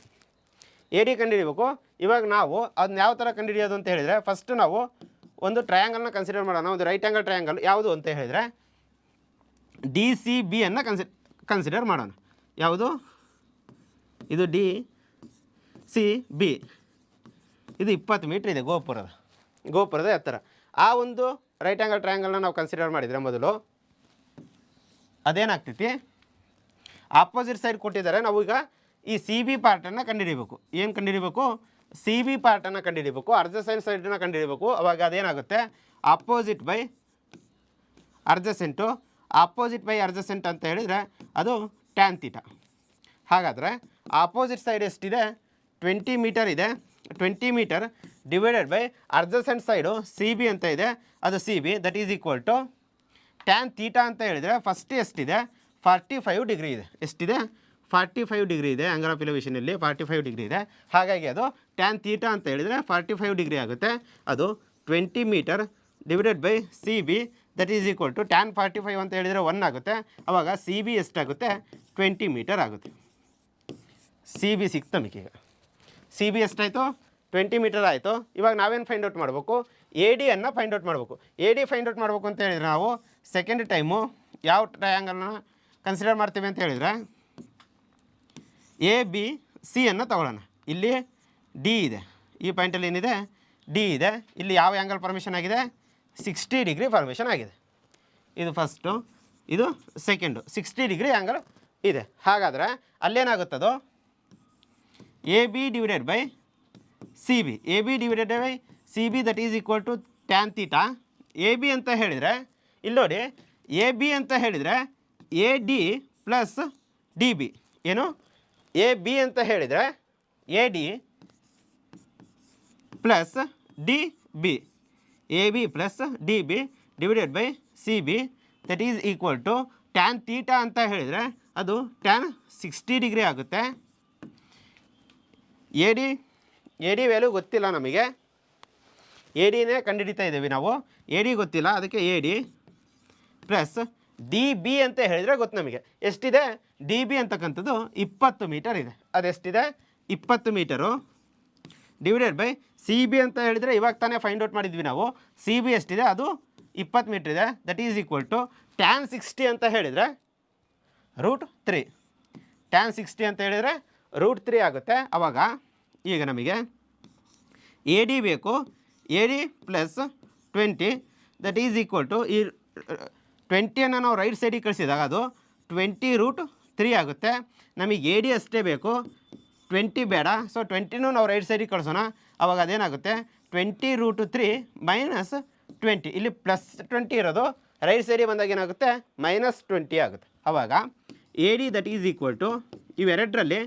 ಎ ಡಿ ಕಂಡುಹಿಡಿಬೇಕು. ಇವಾಗ ನಾವು ಅದನ್ನ ಯಾವ ಥರ ಕಂಡುಹಿಡಿಯೋದು ಅಂತ ಹೇಳಿದರೆ, ಫಸ್ಟ್ ನಾವು ಒಂದು ಟ್ರಯಾಂಗಲ್ನ ಕನ್ಸಿಡರ್ ಮಾಡೋಣ. ಒಂದು ರೈಟ್ ಆ್ಯಂಗಲ್ ಟ್ರಯಾಂಗಲ್ ಯಾವುದು ಅಂತ ಹೇಳಿದರೆ ಡಿ ಸಿ ಬಿಯನ್ನು ಕನ್ಸಿಡರ್ ಮಾಡೋಣ. ಯಾವುದು? ಇದು ಡಿ ಸಿ ಬಿ. ಇದು 20 ಮೀಟ್ರ್ ಇದೆ ಗೋಪುರದ ಎತ್ತರ. ಆ ಒಂದು ರೈಟ್ ಆ್ಯಂಗಲ್ ಟ್ರಯಾಂಗಲ್ನ ನಾವು ಕನ್ಸಿಡರ್ ಮಾಡಿದರೆ ಮೊದಲು ಅದೇನಾಗ್ತೈತಿ? ಆಪೋಸಿಟ್ ಸೈಡ್ ಕೊಟ್ಟಿದ್ದಾರೆ. ನಾವು ಈಗ ಈ ಸಿ ಬಿ ಪಾರ್ಟನ್ನು ಕಂಡುಹಿಡಿಬೇಕು. ಏನು ಕಂಡುಹಿಡಿಬೇಕು? ಸಿ ಬಿ ಪಾರ್ಟನ್ನು ಕಂಡುಹಿಡಿಬೇಕು. ಅರ್ಜಸೆಂಟ್ ಸೈಡನ್ನು ಕಂಡುಹಿಡಿಬೇಕು. ಅವಾಗ ಅದೇನಾಗುತ್ತೆ? Opposite by adjacent. Opposite by adjacent ಅಂತ ಹೇಳಿದರೆ ಅದು ಟ್ಯಾನ್ ಥೀಟಾ. ಹಾಗಾದರೆ ಆಪೋಸಿಟ್ ಸೈಡ್ ಎಷ್ಟಿದೆ? 20 ಮೀಟರ್ ಇದೆ. 20 metre divided by adjacent side C B ಅಂತ ಇದೆ, ಅದು C B. That is equal to tan theta ಅಂತ ಹೇಳಿದರೆ ಫಸ್ಟ್ ಎಷ್ಟಿದೆ? 45 ಡಿಗ್ರಿ ಇದೆ. ಎಷ್ಟಿದೆ? 45 ಡಿಗ್ರಿ ಇದೆ. ಆ್ಯಂಗಲ್ ಆಫ್ ಎಲಿವೇಷನಲ್ಲಿ 45 ಡಿಗ್ರಿ ಇದೆ. ಹಾಗಾಗಿ ಅದು ಟ್ಯಾನ್ ಥೀಟಾ ಅಂತ ಹೇಳಿದರೆ 45 ಡಿಗ್ರಿ ಆಗುತ್ತೆ. ಅದು 20 metre divided by C B. That is equal to tan 45 ಅಂತ ಹೇಳಿದರೆ 1 ಆಗುತ್ತೆ. ಆವಾಗ ಸಿ ಬಿ ಎಷ್ಟಾಗುತ್ತೆ? 20 ಮೀಟರ್ ಆಗುತ್ತೆ. ಸಿ ಬಿ ಸಿಕ್ತು ನಮಗೀಗ. ಸಿ ಬಿ ಎಷ್ಟಾಯಿತು? 20 ಮೀಟರ್ ಆಯಿತು. ಇವಾಗ ನಾವೇನು ಫೈಂಡ್ ಔಟ್ ಮಾಡಬೇಕು? ಎ ಡಿಯನ್ನು ಫೈಂಡ್ ಔಟ್ ಮಾಡಬೇಕು. ಎ ಡಿ ಫೈಂಡ್ ಔಟ್ ಮಾಡಬೇಕು ಅಂತ ಹೇಳಿದರೆ ನಾವು ಸೆಕೆಂಡ್ ಟೈಮು ಯಾವ ಟ್ರಯಾಂಗಲ್ನ ಕನ್ಸಿಡರ್ ಮಾಡ್ತೀವಿ ಅಂತ ಹೇಳಿದರೆ ಎ ಬಿ ಸಿಯನ್ನು ತಗೊಳ್ಳೋಣ. ಇಲ್ಲಿ ಡಿ ಇದೆ. ಈ ಪಾಯಿಂಟಲ್ಲಿ ಏನಿದೆ? ಡಿ ಇದೆ. ಇಲ್ಲಿ ಯಾವ ಆ್ಯಂಗಲ್ ಫಾರ್ಮೇಷನ್ ಆಗಿದೆ? 60 ಡಿಗ್ರಿ ಫಾರ್ಮೇಷನ್ ಆಗಿದೆ. ಇದು ಫಸ್ಟು, ಇದು ಸೆಕೆಂಡು. 60 ಡಿಗ್ರಿ ಆ್ಯಂಗಲ್ ಇದೆ. ಹಾಗಾದರೆ ಅಲ್ಲೇನಾಗುತ್ತದೋ A B divided by C B. A B divided by C B that is equal to tan theta. A B ಅಂತ ಹೇಳಿದರೆ ಇಲ್ಲಿ ನೋಡಿ, ಎ ಬಿ ಅಂತ ಹೇಳಿದರೆ A D plus D B. ಏನು? ಎ ಬಿ ಅಂತ ಹೇಳಿದರೆ A D plus D B. A B plus D B divided by C B that is equal to tan theta ಅಂತ ಹೇಳಿದರೆ ಅದು ಟ್ಯಾನ್ 60 ಡಿಗ್ರಿ ಆಗುತ್ತೆ. A D value ಗೊತ್ತಿಲ್ಲ ನಮಗೆ. A ಡಿನೇ ಕಂಡುಹಿಡಿತಾ ಇದ್ದೀವಿ ನಾವು. ಎ ಡಿ ಗೊತ್ತಿಲ್ಲ, ಅದಕ್ಕೆ A D plus D B ಅಂತ ಹೇಳಿದರೆ ಗೊತ್ತು ನಮಗೆ. ಎಷ್ಟಿದೆ? ಡಿ ಬಿ ಅಂತಕ್ಕಂಥದ್ದು 20 ಮೀಟರ್ ಇದೆ. ಅದೆಷ್ಟಿದೆ? 20 metre divided by C B ಅಂತ ಹೇಳಿದರೆ ಇವಾಗ ತಾನೇ ಫೈಂಡ್ ಔಟ್ ಮಾಡಿದ್ವಿ ನಾವು. ಸಿ ಬಿ ಎಷ್ಟಿದೆ? ಅದು 20 ಮೀಟರ್ ಇದೆ. That is equal to tan 60 ಅಂತ ಹೇಳಿದರೆ √3. ಟ್ಯಾನ್ 60 ಅಂತ ಹೇಳಿದರೆ √3 ಆಗುತ್ತೆ. ಆವಾಗ ಈಗ ನಮಗೆ ಎ ಡಿ ಬೇಕು. A D plus 20 that is equal to ಈ 20ಯನ್ನು ನಾವು ರೈಟ್ ಸೈಡಿಗೆ ಕಳಿಸಿದಾಗ ಅದು 20√3 ಆಗುತ್ತೆ. ನಮಗೆ ಎ ಡಿ ಅಷ್ಟೇ ಬೇಕು, 20 ಬೇಡ. ಸೊ 20ನೂ ನಾವು ರೈಟ್ ಸೈಡಿಗೆ ಕಳಿಸೋಣ. ಆವಾಗ ಅದೇನಾಗುತ್ತೆ? 20√3 ಮೈನಸ್ 20. ಇಲ್ಲಿ ಪ್ಲಸ್ 20 ಇರೋದು ರೈಟ್ ಸೈಡಿಗೆ ಬಂದಾಗ ಏನಾಗುತ್ತೆ? -20 ಆಗುತ್ತೆ. ಆವಾಗ A D that is equal to ಇವೆರಡರಲ್ಲಿ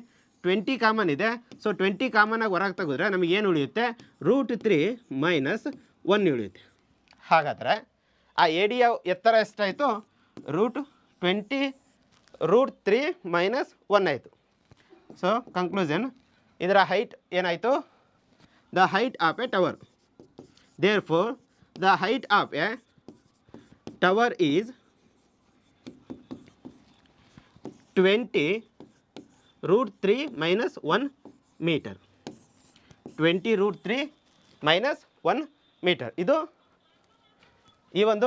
20 ಕಾಮನ್ ಇದೆ. ಸೊ 20 ಕಾಮನಾಗಿ ಹೊರಗೆ ತೆಗೆದ್ರೆ ನಮಗೇನು ಉಳಿಯುತ್ತೆ? √3 - 1 ಉಳಿಯುತ್ತೆ. ಹಾಗಾದರೆ ಆ ಎ ಡಿಯ ಎತ್ತರ ಎಷ್ಟಾಯಿತು √3 -1 ಆಯಿತು. ಸೊ ಕನ್ಕ್ಲೂಷನ್, ಇದರ ಹೈಟ್ ಏನಾಯಿತು, the height of a tower, therefore the height of a tower is 20 √3 -1 metre. 20 √3 -1 metre. ಇದು ಈ ಒಂದು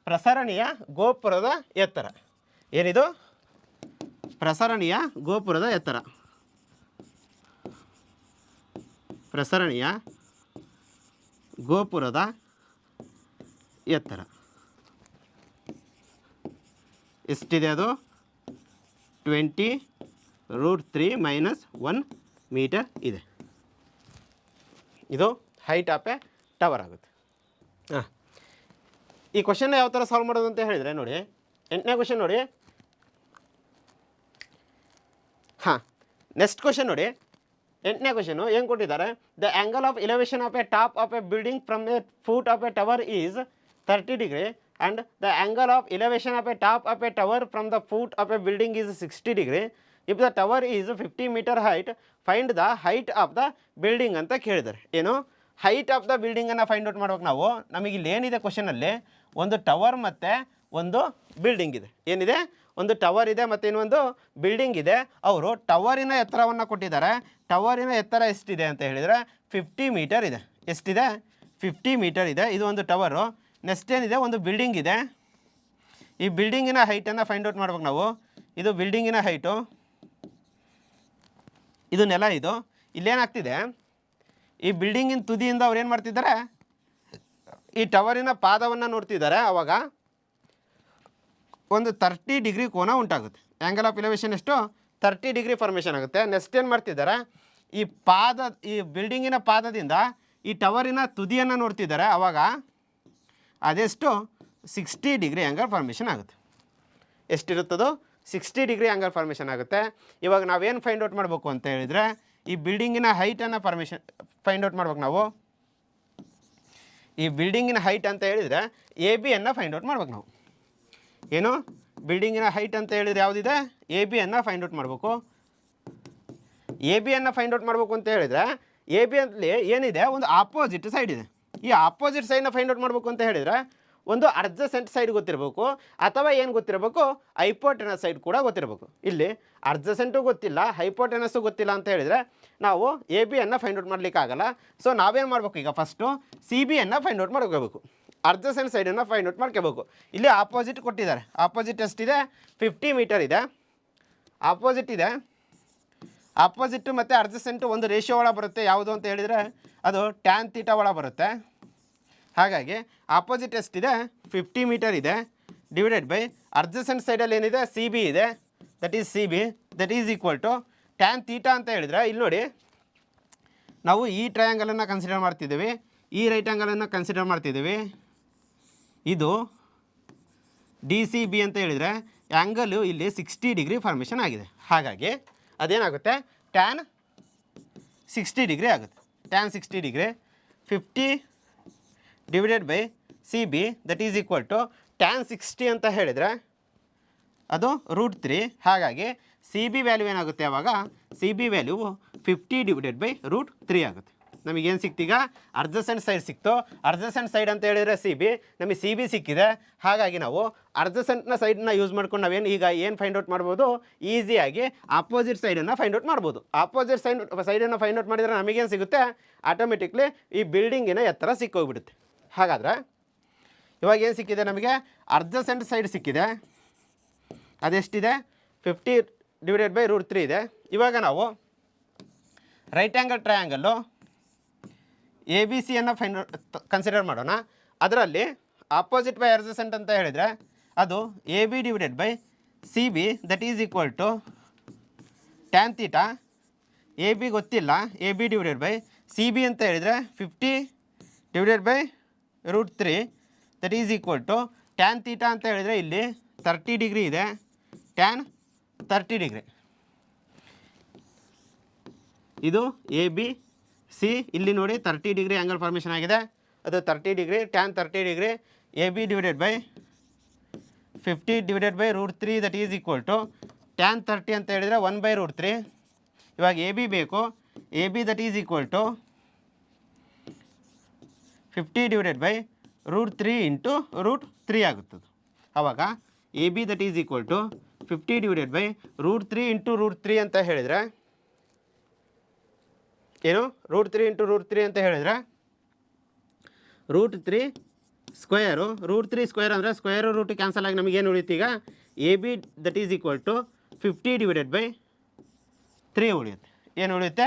ಪ್ರಸರಣೀಯ ಗೋಪುರದ ಎತ್ತರ. ಏನಿದು? ಪ್ರಸರಣೀಯ ಗೋಪುರದ ಎತ್ತರ. ಪ್ರಸರಣೀಯ ಗೋಪುರದ ಎತ್ತರ ಎಷ್ಟಿದೆ? ಅದು 20 √3 -1 ಮೀಟರ್ ಇದೆ. ಇದು ಹೈಟ್ ಆಫ್ ಎ ಟವರ್ ಆಗುತ್ತೆ. ಹಾಂ, ಈ ಕ್ವಶನ್ನ ಯಾವ ಥರ ಸಾಲ್ವ್ ಮಾಡೋದು ಅಂತ ಹೇಳಿದರೆ ನೋಡಿ, 8ನೇ ಕ್ವಶನ್ ನೋಡಿ. ಹಾಂ, ನೆಕ್ಸ್ಟ್ ಕ್ವಶನ್ ನೋಡಿ, 8ನೇ ಕ್ವಶನು ಏನು ಕೊಟ್ಟಿದ್ದಾರೆ? The angle of elevation of A top of A building from A foot of a tower is 30 degree and the angle of elevation of a top of a tower from the foot of a building is 60 degree. If the tower is 50 meter height, find the height of the building ಅಂತ ಕೇಳಿದ್ದಾರೆ. ಏನು? Height of the ಬಿಲ್ಡಿಂಗನ್ನು find out ಮಾಡ್ಬೇಕು ನಾವು. ನಮಗೆ ಇಲ್ಲಿ ಏನಿದೆ ಕ್ವಶನಲ್ಲಿ, ಒಂದು ಟವರ್ ಮತ್ತು ಒಂದು ಬಿಲ್ಡಿಂಗ್ ಇದೆ. ಏನಿದೆ? ಒಂದು ಟವರ್ ಇದೆ ಮತ್ತು ಇನ್ನೊಂದು ಬಿಲ್ಡಿಂಗ್ ಇದೆ. ಅವರು ಟವರಿನ ಎತ್ತರವನ್ನು ಕೊಟ್ಟಿದ್ದಾರೆ. ಟವರಿನ ಎತ್ತರ ಎಷ್ಟಿದೆ ಅಂತ ಹೇಳಿದರೆ 50 ಮೀಟರ್ ಇದೆ. ಎಷ್ಟಿದೆ? 50 ಮೀಟರ್ ಇದೆ. ಇದು ಒಂದು ಟವರು. ನೆಕ್ಸ್ಟ್ ಏನಿದೆ? ಒಂದು ಬಿಲ್ಡಿಂಗ್ ಇದೆ. ಈ ಬಿಲ್ಡಿಂಗಿನ ಹೈಟನ್ನು ಫೈಂಡ್ ಔಟ್ ಮಾಡ್ಬೇಕು ನಾವು. ಇದು ಬಿಲ್ಡಿಂಗಿನ ಹೈಟು, ಇದು ನೆಲ. ಇದು ಇಲ್ಲೇನಾಗ್ತಿದೆ, ಈ ಬಿಲ್ಡಿಂಗಿನ ತುದಿಯಿಂದ ಅವ್ರು ಏನು ಮಾಡ್ತಿದ್ದಾರೆ, ಈ ಟವರಿನ ಪಾದವನ್ನು ನೋಡ್ತಿದ್ದಾರೆ. ಆವಾಗ ಒಂದು 30 ಡಿಗ್ರಿ ಕೋನ ಉಂಟಾಗುತ್ತೆ. ಆ್ಯಂಗಲ್ ಆಫ್ ಎಲಿವೇಶನ್ ಎಷ್ಟು? 30 ಡಿಗ್ರಿ ಫಾರ್ಮೇಷನ್ ಆಗುತ್ತೆ. ನೆಕ್ಸ್ಟ್ ಏನು ಮಾಡ್ತಿದ್ದಾರೆ, ಈ ಬಿಲ್ಡಿಂಗಿನ ಪಾದದಿಂದ ಈ ಟವರಿನ ತುದಿಯನ್ನು ನೋಡ್ತಿದ್ದಾರೆ. ಆವಾಗ ಅದೆಷ್ಟು? 60 ಡಿಗ್ರಿ ಆ್ಯಂಗಲ್ ಫಾರ್ಮೇಷನ್ ಆಗುತ್ತೆ. ಎಷ್ಟಿರುತ್ತದೋ 60 ಡಿಗ್ರಿ ಆ್ಯಂಗಲ್ ಫಾರ್ಮೇಷನ್ ಆಗುತ್ತೆ. ಇವಾಗ ನಾವೇನು ಫೈಂಡ್ ಔಟ್ ಮಾಡಬೇಕು ಅಂತ ಹೇಳಿದರೆ, ಈ ಬಿಲ್ಡಿಂಗಿನ ಹೈಟನ್ನು ಫೈಂಡ್ ಔಟ್ ಮಾಡ್ಬೇಕು ನಾವು. ಈ ಬಿಲ್ಡಿಂಗಿನ ಹೈಟ್ ಅಂತ ಹೇಳಿದರೆ ಎ ಬಿಯನ್ನು ಫೈಂಡ್ ಔಟ್ ಮಾಡ್ಬೇಕು ನಾವು. ಏನು? ಬಿಲ್ಡಿಂಗಿನ ಹೈಟ್ ಅಂತ ಹೇಳಿದರೆ ಯಾವುದಿದೆ? ಎ ಬಿಯನ್ನು ಫೈಂಡ್ ಔಟ್ ಮಾಡಬೇಕು. ಎ ಬಿಯನ್ನು ಫೈಂಡ್ ಔಟ್ ಮಾಡಬೇಕು ಅಂತ ಹೇಳಿದರೆ, ಎ ಬಿ ಅಂತಲ್ಲಿ ಏನಿದೆ? ಒಂದು ಆಪೋಸಿಟ್ ಸೈಡ್ ಇದೆ. ಈ ಆಪೋಸಿಟ್ ಸೈಡ್ನ ಫೈಂಡ್ ಔಟ್ ಮಾಡಬೇಕು ಅಂತ ಹೇಳಿದರೆ ಒಂದು ಅಡ್ಜಸೆಂಟ್ ಸೈಡ್ ಗೊತ್ತಿರಬೇಕು, ಅಥವಾ ಏನು ಗೊತ್ತಿರಬೇಕು? ಹೈಪೋಟೆನಸ್ ಸೈಡ್ ಕೂಡ ಗೊತ್ತಿರಬೇಕು. ಇಲ್ಲಿ ಅಡ್ಜಸೆಂಟು ಗೊತ್ತಿಲ್ಲ, ಹೈಪೋಟೆನಸ್ಸು ಗೊತ್ತಿಲ್ಲ ಅಂತ ಹೇಳಿದರೆ ನಾವು ಎ ಬಿಯನ್ನು ಫೈಂಡ್ ಔಟ್ ಮಾಡಲಿಕ್ಕಾಗಲ್ಲ. ಸೊ ನಾವೇನು ಮಾಡಬೇಕು? ಈಗ ಫಸ್ಟು ಸಿ ಬಿಯನ್ನು ಫೈಂಡ್ ಔಟ್ ಮಾಡ್ಕೋಬೇಕು. ಅಡ್ಜಸೆಂಟ್ ಸೈಡನ್ನು ಫೈಂಡ್ ಔಟ್ ಮಾಡ್ಕೋಬೇಕು. ಇಲ್ಲಿ ಆಪೋಸಿಟ್ ಕೊಟ್ಟಿದ್ದಾರೆ. ಆಪೋಸಿಟ್ ಎಷ್ಟಿದೆ? 50 ಮೀಟರ್ ಇದೆ. ಆಪೋಸಿಟ್ ಇದೆ. ಆಪೋಸಿಟ್ಟು ಮತ್ತು ಅಡ್ಜಸೆಂಟು ಒಂದು ರೇಷಿಯೋ ಒಳಗೆ ಬರುತ್ತೆ. ಯಾವುದು ಅಂತ ಹೇಳಿದರೆ ಅದು ಟ್ಯಾನ್ ಥೀಟಾ ಒಳಗೆ ಬರುತ್ತೆ. ಹಾಗಾಗಿ ಆಪೋಸಿಟ್ ಎಷ್ಟಿದೆ? 50 ಮೀಟರ್ ಇದೆ. ಡಿವೈಡೆಡ್ ಬೈ ಅಡ್ಜಸೆಂಟ್ ಸೈಡಲ್ಲಿ ಏನಿದೆ? ಸಿ ಬಿ ಇದೆ. That is C B. That is equal to tan theta ಅಂತ ಹೇಳಿದರೆ, ಇಲ್ಲಿ ನೋಡಿ, ನಾವು ಈ ಟ್ರಯಾಂಗಲನ್ನು ಕನ್ಸಿಡರ್ ಮಾಡ್ತಿದ್ದೀವಿ, ಈ ರೈಟ್ ಆ್ಯಂಗಲನ್ನು ಕನ್ಸಿಡರ್ ಮಾಡ್ತಿದ್ದೀವಿ. ಇದು ಡಿ ಸಿ ಬಿ ಅಂತ ಹೇಳಿದರೆ ಆ್ಯಂಗಲು ಇಲ್ಲಿ 60 ಡಿಗ್ರಿ ಫಾರ್ಮೇಷನ್ ಆಗಿದೆ. ಹಾಗಾಗಿ ಅದೇನಾಗುತ್ತೆ? ಟ್ಯಾನ್ 60 ಡಿಗ್ರಿ ಆಗುತ್ತೆ. Tan 60 degree 50 divided by C B that is equal to tan 60 ಅಂತ ಹೇಳಿದರೆ ಅದು √3. ಹಾಗಾಗಿ ಸಿ ಬಿ ವ್ಯಾಲ್ಯೂ ಏನಾಗುತ್ತೆ? ಆವಾಗ C B value 50 divided by √3 ಆಗುತ್ತೆ. ನಮಗೇನು ಸಿಕ್ತೀಗ? ಅರ್ಜಸೆಂಟ್ ಸೈಡ್ ಸಿಕ್ತು. ಅರ್ಜಸೆಂಟ್ ಸೈಡ್ ಅಂತ ಹೇಳಿದರೆ ಸಿ ಬಿ, ನಮಗೆ ಸಿ ಬಿ ಸಿಕ್ಕಿದೆ. ಹಾಗಾಗಿ ನಾವು ಅರ್ಜಸೆಂಟ್ನ ಸೈಡನ್ನ ಯೂಸ್ ಮಾಡ್ಕೊಂಡು ನಾವೇನು ಈಗ ಏನು ಫೈಂಡ್ ಔಟ್ ಮಾಡ್ಬೋದು? ಈಸಿಯಾಗಿ ಆಪೋಸಿಟ್ ಸೈಡನ್ನು ಫೈಂಡ್ ಔಟ್ ಮಾಡ್ಬೋದು. ಆಪೋಸಿಟ್ ಸೈಡನ್ನು ಫೈಂಡ್ ಔಟ್ ಮಾಡಿದರೆ ನಮಗೇನು ಸಿಗುತ್ತೆ? ಆಟೋಮೆಟಿಕ್ಲಿ ಈ ಬಿಲ್ಡಿಂಗಿನ ಎತ್ತರ ಸಿಕ್ಕೋಗ್ಬಿಡುತ್ತೆ. ಹಾಗಾದರೆ ಇವಾಗ ಏನು ಸಿಕ್ಕಿದೆ ನಮಗೆ? ಅರ್ಜಸೆಂಟ್ ಸೈಡ್ ಸಿಕ್ಕಿದೆ. ಅದೆಷ್ಟಿದೆ? 50 ಡಿವೈಡೆಡ್ ಬೈ √3 ಇದೆ. ಇವಾಗ ನಾವು right angle triangle A B ಸಿಯನ್ನು ಕನ್ಸಿಡರ್ ಮಾಡೋಣ. ಅದರಲ್ಲಿ ಆಪೋಸಿಟ್ ಬೈ ಅಡ್ಜಸೆಂಟ್ ಅಂತ ಹೇಳಿದರೆ ಅದು A B divided by C B that is equal to tan theta. A B ಗೊತ್ತಿಲ್ಲ, A B divided by C B ಅಂತ ಹೇಳಿದರೆ 50 divided by √3 that is equal to tan theta ಅಂತ ಹೇಳಿದರೆ ಇಲ್ಲಿ 30 degree ಇದೆ. Tan 30 degree. ಇದು A B C. ಇಲ್ಲಿ ನೋಡಿ 30 ಡಿಗ್ರಿ ಆ್ಯಂಗಲ್ ಫಾರ್ಮೇಷನ್ ಆಗಿದೆ. ಅದು 30 degree, tan 30 degree. A B divided by 50 divided by √3 that is equal to tan 30 ಅಂತ ಹೇಳಿದರೆ 1/√3. ಇವಾಗ ಎ ಬಿ ಬೇಕು. A B that is equal to 50 divided by √3 into √3 ಆಗುತ್ತದೆ. ಆವಾಗ A B that is equal to 50 divided by √3 into √3 ಅಂತ ಹೇಳಿದರೆ ಏನು, √3 into √3 ಅಂತ ಹೇಳಿದರೆ √3 ಸ್ಕ್ವೇರು. √3 ಸ್ಕ್ವೇರ್ ಅಂದರೆ ಸ್ಕ್ವೇರು ರೂಟ್ ಕ್ಯಾನ್ಸಲ್ ಆಗಿ ನಮಗೇನು ಉಳಿಯುತ್ತೆ ಈಗ, A B that is equal to 50 divided by 3 ಉಳಿಯುತ್ತೆ. ಏನು ಉಳಿಯುತ್ತೆ,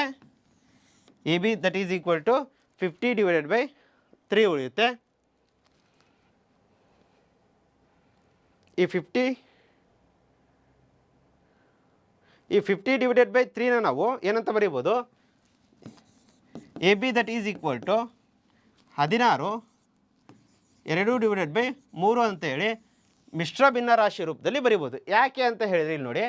A B that is equal to 50 divided by 3 ಉಳಿಯುತ್ತೆ. ಈ 50 ಡಿವೈಡೆಡ್ ಬೈ 3ನ ನಾವು ಏನಂತ ಬರೀಬೋದು, A B that is equal to 16 2 divided by 3 ಅಂತೇಳಿ ಮಿಶ್ರ ಭಿನ್ನ ರಾಶಿ ರೂಪದಲ್ಲಿ ಬರಿಬೋದು. ಯಾಕೆ ಅಂತ ಹೇಳಿದ್ರೆ ಇಲ್ಲಿ ನೋಡಿ,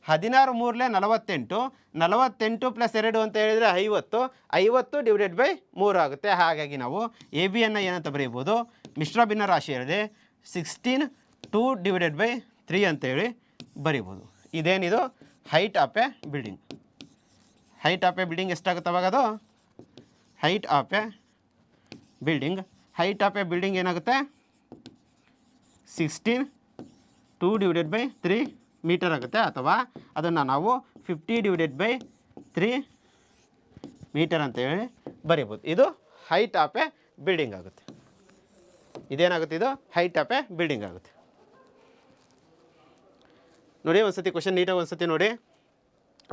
16 3 48, 48 ಪ್ಲಸ್ 2 ಅಂತ ಹೇಳಿದರೆ 50, 50 ಡಿವೈಡೆಡ್ ಬೈ 3 ಆಗುತ್ತೆ. ಹಾಗಾಗಿ ನಾವು ಎ ಬಿಯನ್ನು ಏನಂತ ಬರೀಬೋದು, ಮಿಶ್ರ ಭಿನ್ನ ರಾಶಿಯಲ್ಲಿ 16 2 ಡಿವೈಡೆಡ್ ಬೈ 3 ಅಂತೇಳಿ ಬರಿಬೋದು. ಇದೇನಿದು height of A building. Height of A building ಎಷ್ಟಾಗುತ್ತೆ ಅವಾಗ, ಅದು height of A building. Height of A building ಏನಾಗುತ್ತೆ, 16 2 ಡಿವೈಡೆಡ್ ಬೈ 3 ಮೀಟರ್ ಆಗುತ್ತೆ. ಅಥವಾ ಅದನ್ನು ನಾವು 50 ಡಿವೈಡೆಡ್ ಬೈ 3 ಮೀಟರ್ ಅಂತೇಳಿ ಬರೀಬೋದು. ಇದು ಹೈಟ್ ಆಫ್ ಎ ಬಿಲ್ಡಿಂಗ್ ಆಗುತ್ತೆ. ಇದೇನಾಗುತ್ತೆ, ಇದು ಹೈಟ್ ಆಫ್ ಎ ಬಿಲ್ಡಿಂಗ್ ಆಗುತ್ತೆ. ನೋಡಿ ಒಂದು ಸತಿ ಕ್ವಶನ್ ನೀಟಾಗಿ ಒಂದು ಸತಿ ನೋಡಿ.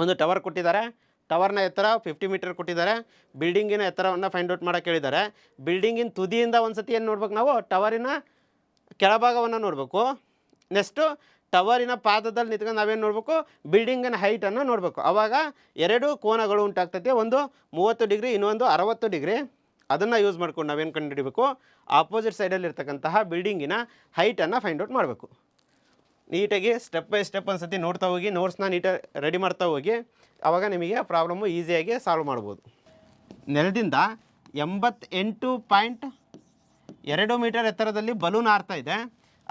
ಒಂದು ಟವರ್ ಕೊಟ್ಟಿದ್ದಾರೆ. ಟವರ್ನ ಎತ್ತರ 50 ಮೀಟರ್ ಕೊಟ್ಟಿದ್ದಾರೆ. ಬಿಲ್ಡಿಂಗಿನ ಎತ್ತರವನ್ನು ಫೈಂಡ್ ಔಟ್ ಮಾಡೋಕ್ಕೆ ಹೇಳಿದ್ದಾರೆ. ಬಿಲ್ಡಿಂಗಿನ ತುದಿಯಿಂದ ಒಂದು ಸತಿ ಏನು ನೋಡ್ಬೇಕು ನಾವು, ಟವರಿನ ಕೆಳಭಾಗವನ್ನು ನೋಡಬೇಕು. ನೆಕ್ಸ್ಟು ಟವರಿನ ಪಾದದಲ್ಲಿ ನಿಂತ್ಕೊಂಡು ನಾವೇನು ನೋಡಬೇಕು, ಬಿಲ್ಡಿಂಗಿನ ಹೈಟನ್ನು ನೋಡಬೇಕು. ಆವಾಗ 2 ಕೋನಗಳು ಉಂಟಾಗ್ತೈತೆ, ಒಂದು 30 ಡಿಗ್ರಿ, ಇನ್ನೊಂದು 60 ಡಿಗ್ರಿ. ಅದನ್ನು ಯೂಸ್ ಮಾಡ್ಕೊಂಡು ನಾವೇನು ಕಂಡುಹಿಡಬೇಕು, ಆಪೋಸಿಟ್ ಸೈಡಲ್ಲಿ ಇರ್ತಕ್ಕಂತಹ ಬಿಲ್ಡಿಂಗಿನ ಹೈಟನ್ನು ಫೈಂಡ್ ಔಟ್ ಮಾಡಬೇಕು. ನೀಟಾಗಿ ಸ್ಟೆಪ್ ಬೈ ಸ್ಟೆಪ್ ಒಂದು ಸತಿ ನೋಡ್ತಾ ಹೋಗಿ, ನೋಟ್ಸ್ನ ನೀಟಾಗಿ ರೆಡಿ ಮಾಡ್ತಾ ಹೋಗಿ. ಆವಾಗ ನಿಮಗೆ ಪ್ರಾಬ್ಲಮ್ಮು ಈಸಿಯಾಗಿ ಸಾಲ್ವ್ ಮಾಡ್ಬೋದು. ನೆಲದಿಂದ 88.2 ಮೀಟರ್ ಎತ್ತರದಲ್ಲಿ ಬಲೂನ್ ಹಾರ್ತಾ ಇದೆ.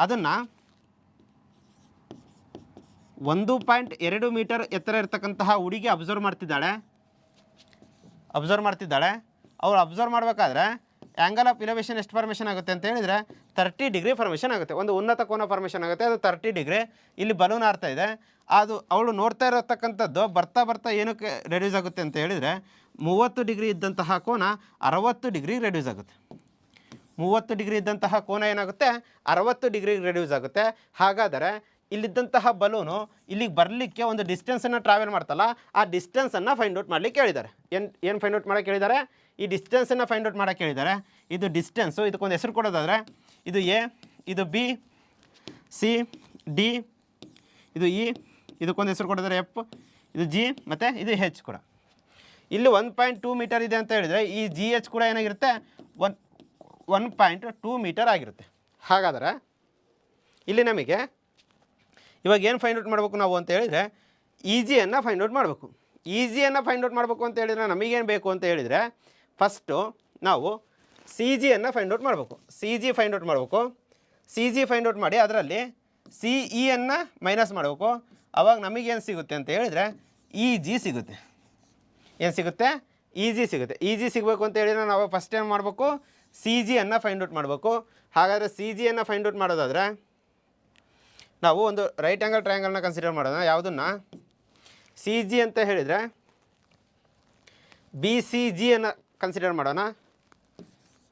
ಅದನ್ನು 1.2 ಮೀಟರ್ ಎತ್ತರ ಇರ್ತಕ್ಕಂತಹ ಹುಡುಗಿ ಅಬ್ಸರ್ವ್ ಮಾಡ್ತಿದ್ದಾಳೆ. ಅವ್ರು ಅಬ್ಸರ್ವ್ ಮಾಡಬೇಕಾದ್ರೆ ಆ್ಯಂಗಲ್ ಆಫ್ ಇಲಿವೇಷನ್ ಎಷ್ಟು ಫಾರ್ಮೇಷನ್ ಆಗುತ್ತೆ ಅಂತ ಹೇಳಿದರೆ 30 ಡಿಗ್ರಿ ಫಾರ್ಮೇಷನ್ ಆಗುತ್ತೆ. ಒಂದು ಉನ್ನತ ಕೋನ ಫಾರ್ಮೇಷನ್ ಆಗುತ್ತೆ, ಅದು 30 ಡಿಗ್ರಿ. ಇಲ್ಲಿ ಬಲೂನ್ ಹಾರ್ತಾ ಇದೆ. ಅದು ಅವಳು ನೋಡ್ತಾ ಇರತಕ್ಕಂಥದ್ದು ಬರ್ತಾ ಏನಕ್ಕೆ ರೆಡ್ಯೂಸ್ ಆಗುತ್ತೆ ಅಂತ ಹೇಳಿದರೆ 30 ಡಿಗ್ರಿ ಇದ್ದಂತಹ ಕೋನ 60 ಡಿಗ್ರಿ ರೆಡ್ಯೂಸ್ ಆಗುತ್ತೆ. 30 ಡಿಗ್ರಿ ಇದ್ದಂತಹ ಕೋನ ಏನಾಗುತ್ತೆ, 60 ಡಿಗ್ರಿ ರೆಡ್ಯೂಸ್ ಆಗುತ್ತೆ. ಹಾಗಾದರೆ ಇಲ್ಲಿದ್ದಂತಹ ಬಲೂನು ಇಲ್ಲಿಗೆ ಬರಲಿಕ್ಕೆ ಒಂದು ಡಿಸ್ಟೆನ್ಸನ್ನು ಟ್ರಾವೆಲ್ ಮಾಡ್ತಲ್ಲ, ಆ ಡಿಸ್ಟೆನ್ಸನ್ನು ಫೈಂಡ್ ಔಟ್ ಮಾಡಲಿಕ್ಕೆ ಹೇಳಿದ್ದಾರೆ. ಏನು ಫೈಂಡ್ ಔಟ್ ಮಾಡೋಕ್ಕೆ ಹೇಳಿದ್ದಾರೆ, ಈ ಡಿಸ್ಟೆನ್ಸನ್ನು ಫೈಂಡ್ ಔಟ್ ಮಾಡೋಕ್ಕೆ ಹೇಳಿದ್ದಾರೆ. ಇದು ಡಿಸ್ಟೆನ್ಸು, ಇದಕ್ಕೊಂದು ಹೆಸರು ಕೊಡೋದಾದರೆ ಇದು ಎ, ಇದು ಬಿ, ಸಿ, ಡಿ, ಇದು ಇ, ಇದಕ್ಕೊಂದು ಹೆಸರು ಕೊಡೋದಾದ್ರೆ ಎಫ್, ಇದು ಜಿ ಮತ್ತು ಇದು ಹೆಚ್ ಕೂಡ. ಇಲ್ಲಿ 1.2 ಮೀಟರ್ ಇದೆ ಅಂತ ಹೇಳಿದರೆ ಈ ಜಿ ಎಚ್ ಕೂಡ ಏನಾಗಿರುತ್ತೆ, 1.2 ಮೀಟರ್ ಆಗಿರುತ್ತೆ. ಹಾಗಾದರೆ ಇಲ್ಲಿ ನಮಗೆ ಇವಾಗ ಏನು ಫೈಂಡ್ ಔಟ್ ಮಾಡಬೇಕು ನಾವು ಅಂತ ಹೇಳಿದರೆ, ಈಜಿಯನ್ನು ಫೈಂಡ್ ಔಟ್ ಮಾಡಬೇಕು. ಈಜಿಯನ್ನು ಫೈಂಡ್ ಔಟ್ ಮಾಡಬೇಕು ಅಂತ ಹೇಳಿದರೆ ನಮಗೇನು ಬೇಕು ಅಂತ ಹೇಳಿದರೆ, ಫಸ್ಟು ನಾವು ಸಿ ಜಿಯನ್ನು ಫೈಂಡ್ ಔಟ್ ಮಾಡಬೇಕು. ಸಿ ಜಿ ಫೈಂಡ್ ಔಟ್ ಮಾಡಬೇಕು. ಸಿ ಜಿ ಫೈಂಡ್ ಔಟ್ ಮಾಡಿ ಅದರಲ್ಲಿ ಸಿ ಇಯನ್ನು ಮೈನಸ್ ಮಾಡಬೇಕು. ಆವಾಗ ನಮಗೇನು ಸಿಗುತ್ತೆ ಅಂತ ಹೇಳಿದರೆ ಇ ಜಿ ಸಿಗುತ್ತೆ. ಏನು ಸಿಗುತ್ತೆ, ಇ ಜಿ ಸಿಗುತ್ತೆ. ಇ ಜಿ ಸಿಗಬೇಕು ಅಂತ ಹೇಳಿದರೆ ನಾವು ಫಸ್ಟ್ ಏನು ಮಾಡಬೇಕು, ಸಿ ಜಿಯನ್ನು ಫೈಂಡ್ ಔಟ್ ಮಾಡಬೇಕು. ಹಾಗಾದರೆ ಸಿ ಜಿಯನ್ನು ಫೈಂಡ್ ಔಟ್ ಮಾಡೋದಾದರೆ ನಾವು ಒಂದು ರೈಟ್ ಆ್ಯಂಗಲ್ ಟ್ರಯಾಂಗಲ್ನ ಕನ್ಸಿಡರ್ ಮಾಡೋಣ. ಯಾವುದನ್ನು ಸಿ ಜಿ ಅಂತ ಹೇಳಿದರೆ ಬಿ ಸಿ ಜಿಯನ್ನು ಕನ್ಸಿಡರ್ ಮಾಡೋಣ.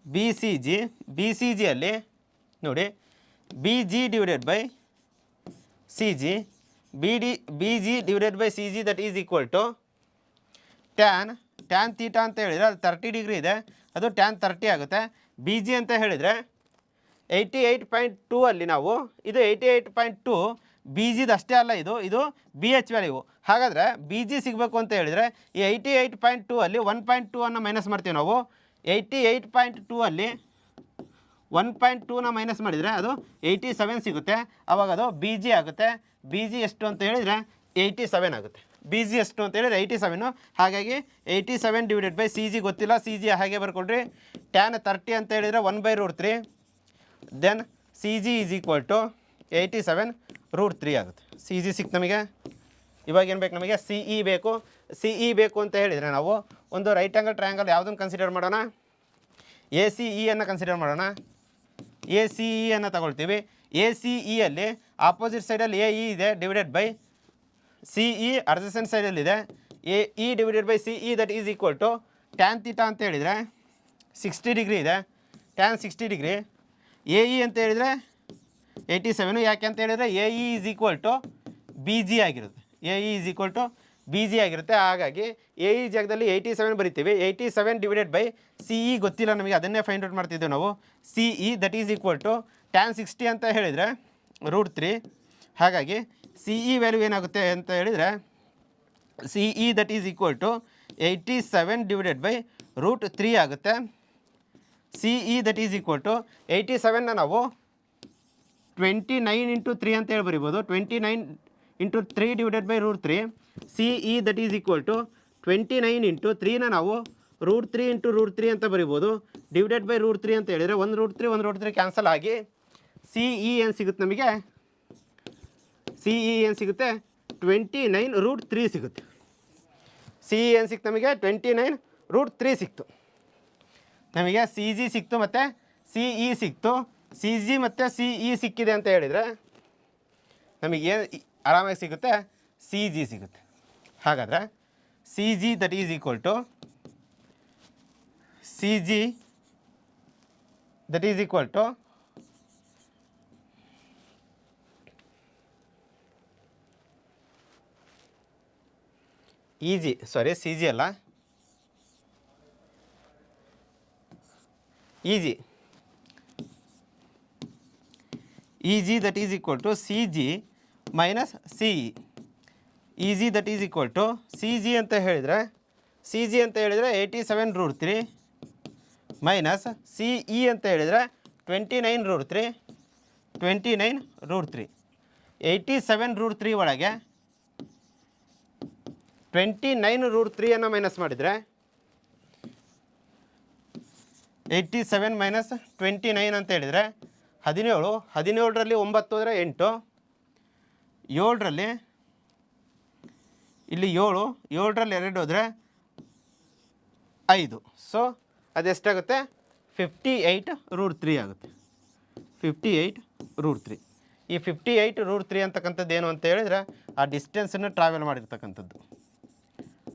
ಬಿ ಸಿ ಜಿಯಲ್ಲಿ ನೋಡಿ, B G divided by C G, B G divided by C G that is equal to tan theta ಅಂತ ಹೇಳಿದರೆ ಅದು 30 ಡಿಗ್ರಿ ಇದೆ, ಅದು ಟ್ಯಾನ್ 30 ಆಗುತ್ತೆ. ಬಿ ಜಿ ಅಂತ ಹೇಳಿದರೆ 88.2 ಅಲ್ಲಿ ನಾವು ಇದು 88.2 ಬಿ ಜಿದು ಅಷ್ಟೇ ಅಲ್ಲ, ಇದು ಬಿ ಎಚ್ ವ್ಯಾಲ್ಯೂ. ಹಾಗಾದರೆ ಬಿ ಜಿ ಸಿಗಬೇಕು ಅಂತ ಹೇಳಿದರೆ ಈ 88.2 ಅಲ್ಲಿ 1.2 ಮೈನಸ್ ಮಾಡ್ತೀವಿ ನಾವು. 88.2 ಅಲ್ಲಿ 1.2ನ ಮೈನಸ್ ಮಾಡಿದರೆ ಅದು 87 ಸಿಗುತ್ತೆ. ಆವಾಗ ಅದು ಬಿ ಜಿ ಆಗುತ್ತೆ. ಬಿ ಜಿ ಎಷ್ಟು ಅಂತ ಹೇಳಿದರೆ 87 ಆಗುತ್ತೆ. ಬಿ ಜಿ ಎಷ್ಟು ಅಂತ ಹೇಳಿದರೆ 87. ಹಾಗಾಗಿ 87 ಡಿವೈಡೆಡ್ ಬೈ ಸಿ ಜಿ ಗೊತ್ತಿಲ್ಲ, ಸಿ ಜಿ ಹಾಗೆ ಬರ್ಕೊಳ್ರಿ. ಟ್ಯಾನ್ 30 ಅಂತ ಹೇಳಿದರೆ 1/√3. Then C G is equal to 87√3 ಆಗುತ್ತೆ. ಸಿ ಜಿ ಸಿಕ್ತು ನಮಗೆ. ಇವಾಗ ಏನು ಬೇಕು ನಮಗೆ? ಸಿ ಇ ಬೇಕು. ಸಿ ಇ ಬೇಕು ಅಂತ ಹೇಳಿದರೆ ನಾವು ಒಂದು ರೈಟ್ ಆ್ಯಂಗಲ್ ಟ್ರಯಾಂಗಲ್ ಯಾವುದನ್ನು ಕನ್ಸಿಡರ್ ಮಾಡೋಣ? ಎ ಸಿ ಇಯನ್ನು ಕನ್ಸಿಡರ್ ಮಾಡೋಣ. ಎ ಸಿ ಇಯನ್ನು ತಗೊಳ್ತೀವಿ. ಎ ಸಿ ಇಯಲ್ಲಿ ಆಪೋಸಿಟ್ ಸೈಡಲ್ಲಿ ಎ ಇ ಇದೆ divided by C E adjacent ಸೈಡಲ್ಲಿದೆ A E divided by C E that is equal to tan theta ಅಂತ ಹೇಳಿದರೆ 60 ಡಿಗ್ರಿ ಇದೆ. Tan 60 degree. ಎ ಇ ಅಂತ ಹೇಳಿದರೆ 87. ಯಾಕೆ ಅಂತ ಹೇಳಿದರೆ A E is equal to B G ಆಗಿರುತ್ತೆ. A E is equal to B G ಆಗಿರುತ್ತೆ. ಹಾಗಾಗಿ ಎ ಇ ಜಾಗದಲ್ಲಿ 87 ಬರಿತೀವಿ. 87 ಡಿವೈಡೆಡ್ ಬೈ ಸಿ ಇ ಗೊತ್ತಿಲ್ಲ ನಮಗೆ, ಅದನ್ನೇ ಫೈಂಡ್ ಔಟ್ ಮಾಡ್ತಿದ್ದೇವೆ ನಾವು. C E that is equal to tan 60 ಅಂತ ಹೇಳಿದರೆ √3. ಹಾಗಾಗಿ ಸಿ ಇ ವ್ಯಾಲ್ಯೂ ಏನಾಗುತ್ತೆ ಅಂತ ಹೇಳಿದರೆ C E that is equal to 87 divided by √3 ಆಗುತ್ತೆ. C E that is equal to 87ನ ನಾವು 29 × 3 ಅಂತ ಹೇಳಿ ಬರಿಬೋದು. 29 × 3 divided by √3. C E that is equal to 29 × 3ನ ನಾವು √3 × √3 ಅಂತ ಬರಿಬೋದು. ಡಿವೈಡೆಡ್ ಬೈ √3 ಅಂತ ಹೇಳಿದರೆ 1√3 ಕ್ಯಾನ್ಸಲ್ ಆಗಿ ಸಿ ಇ ಏನು ಸಿಗುತ್ತೆ ನಮಗೆ? ಸಿ ಇ ಏನು ಸಿಗುತ್ತೆ? 29√3 ಸಿಗುತ್ತೆ. ಸಿ ಇ ಏನು ಸಿಕ್ತು ನಮಗೆ? 29√3 ಸಿಕ್ತು ನಮಗೆ. ಸಿ ಜಿ ಸಿಕ್ತು ಮತ್ತು ಸಿ ಇ ಸಿಕ್ತು. ಸಿ ಜಿ ಮತ್ತು ಸಿ ಇ ಸಿಕ್ಕಿದೆ ಅಂತ ಹೇಳಿದರೆ ನಮಗೇನು ಆರಾಮಾಗಿ ಸಿಗುತ್ತೆ? ಸಿ ಜಿ ಸಿಗುತ್ತೆ. ಹಾಗಾದರೆ C G that is equal to C G that is equal to E G, sorry C G ಅಲ್ಲ, E G. E G that is equal to C G minus C E. E G that is equal to C G ಅಂತ ಹೇಳಿದರೆ 87√3 minus C E ಅಂತ ಹೇಳಿದರೆ 29√3. 87√3 ಒಳಗೆ 29√3 minus ಮಾಡಿದರೆ 87 minus 29 ಅಂತ ಹೇಳಿದರೆ 17. 17ರಲ್ಲಿ 9 ಹೋದರೆ 8, 7ರಲ್ಲಿ ಇಲ್ಲಿ 7, 7ರಲ್ಲಿ 2 ಹೋದರೆ 5. ಸೊ ಅದೆಷ್ಟಾಗುತ್ತೆ? 58√3 ಆಗುತ್ತೆ. 58√3. ಈ 58√3 ಅಂತಕ್ಕಂಥದ್ದು ಏನು ಅಂತ ಹೇಳಿದರೆ ಆ ಡಿಸ್ಟೆನ್ಸನ್ನು ಟ್ರಾವೆಲ್ ಮಾಡಿರ್ತಕ್ಕಂಥದ್ದು.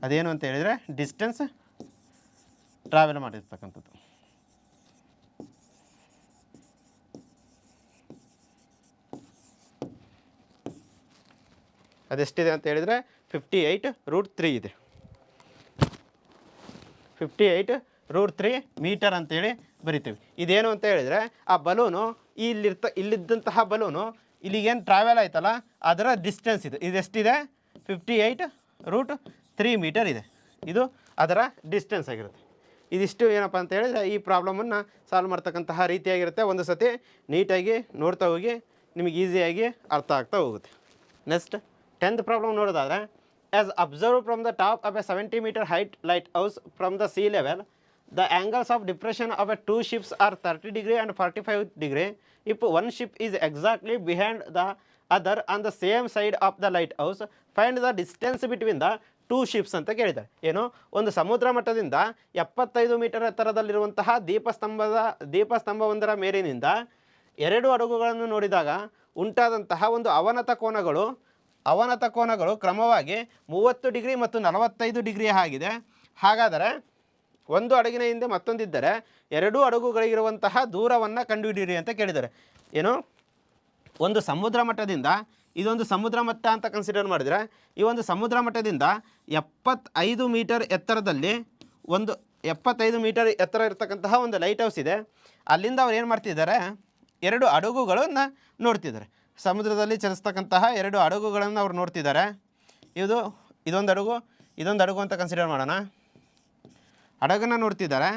ಅದೇನು ಅಂತ ಹೇಳಿದರೆ ಡಿಸ್ಟೆನ್ಸ್ ಟ್ರಾವೆಲ್ ಮಾಡಿರ್ತಕ್ಕಂಥದ್ದು. ಅದೆಷ್ಟಿದೆ ಅಂತ ಹೇಳಿದರೆ 58√3 ಇದೆ. 58√3 ಮೀಟರ್ ಅಂತೇಳಿ ಬರಿತೀವಿ. ಇದೇನು ಅಂತ ಹೇಳಿದರೆ ಆ ಬಲೂನು ಇಲ್ಲಿದ್ದಂತಹ ಬಲೂನು ಇಲ್ಲಿಗೇನು ಟ್ರಾವೆಲ್ ಆಯ್ತಲ್ಲ ಅದರ ಡಿಸ್ಟೆನ್ಸ್ ಇದು. ಇದೆಷ್ಟಿದೆ? 58√3 ಮೀಟರ್ ಇದೆ. ಇದು ಅದರ ಡಿಸ್ಟೆನ್ಸ್ ಆಗಿರುತ್ತೆ. ಇದಿಷ್ಟು ಏನಪ್ಪ ಅಂತ ಹೇಳಿದರೆ ಈ ಪ್ರಾಬ್ಲಮನ್ನು ಸಾಲ್ವ್ ಮಾಡ್ತಕ್ಕಂತಹ ರೀತಿಯಾಗಿರುತ್ತೆ. ಒಂದು ಸತಿ ನೀಟಾಗಿ ನೋಡ್ತಾ ಹೋಗಿ ನಿಮಗೆ ಈಸಿಯಾಗಿ ಅರ್ಥ ಆಗ್ತಾ ಹೋಗುತ್ತೆ. ನೆಕ್ಸ್ಟ್ 10th ಪ್ರಾಬ್ಲಮ್ ನೋಡೋದಾದರೆ, as observe from the top of A 70 meter height lighthouse from the sea level, the angles of depression of a two ships are 30 degree and 45 degree. If one ship is exactly behind the other on the same side of the lighthouse, find the distance between the two ships ಅಂತ ಕೇಳಿದ್ದಾರೆ. ಏನು? ಒಂದು ಸಮುದ್ರ ಮಟ್ಟದಿಂದ 75 metre ಎತ್ತರದಲ್ಲಿರುವಂತಹ ದೀಪಸ್ತಂಭವೊಂದರ ಮೇಲಿನಿಂದ 2 ಹಡಗುಗಳನ್ನು ನೋಡಿದಾಗ ಉಂಟಾದಂತಹ ಒಂದು ಅವನತ ಕೋನಗಳು ಕ್ರಮವಾಗಿ 30 ಡಿಗ್ರಿ ಮತ್ತು 45 ಡಿಗ್ರಿ ಆಗಿದೆ. ಹಾಗಾದರೆ ಒಂದು ಹಡಗಿನ ಹಿಂದೆ ಮತ್ತೊಂದಿದ್ದರೆ 2 ಹಡಗುಗಳಿಗಿರುವಂತಹ ದೂರವನ್ನು ಕಂಡುಹಿಡಿಯಿರಿ ಅಂತ ಕೇಳಿದ್ದಾರೆ. ಏನು? ಒಂದು ಸಮುದ್ರ ಮಟ್ಟದಿಂದ, ಇದೊಂದು ಸಮುದ್ರ ಮಟ್ಟ ಅಂತ ಕನ್ಸಿಡರ್ ಮಾಡಿದರೆ, ಈ ಒಂದು ಸಮುದ್ರ ಮಟ್ಟದಿಂದ 75 ಮೀಟರ್ ಎತ್ತರದಲ್ಲಿ 75 ಮೀಟರ್ ಎತ್ತರ ಇರತಕ್ಕಂತಹ ಒಂದು ಲೈಟ್ ಹೌಸ್ ಇದೆ. ಅಲ್ಲಿಂದ ಅವ್ರು ಏನು ಮಾಡ್ತಿದ್ದಾರೆ? 2 ಹಡಗುಗಳನ್ನು ನೋಡ್ತಿದ್ದಾರೆ. ಸಮುದ್ರದಲ್ಲಿ ಚಲಿಸ್ತಕ್ಕಂತಹ 2 ಹಡಗುಗಳನ್ನು ಅವ್ರು ನೋಡ್ತಿದ್ದಾರೆ. ಇದೊಂದು ಹಡಗು ಅಂತ ಕನ್ಸಿಡರ್ ಮಾಡೋಣ. ಹಡಗನ್ನು ನೋಡ್ತಿದ್ದಾರೆ.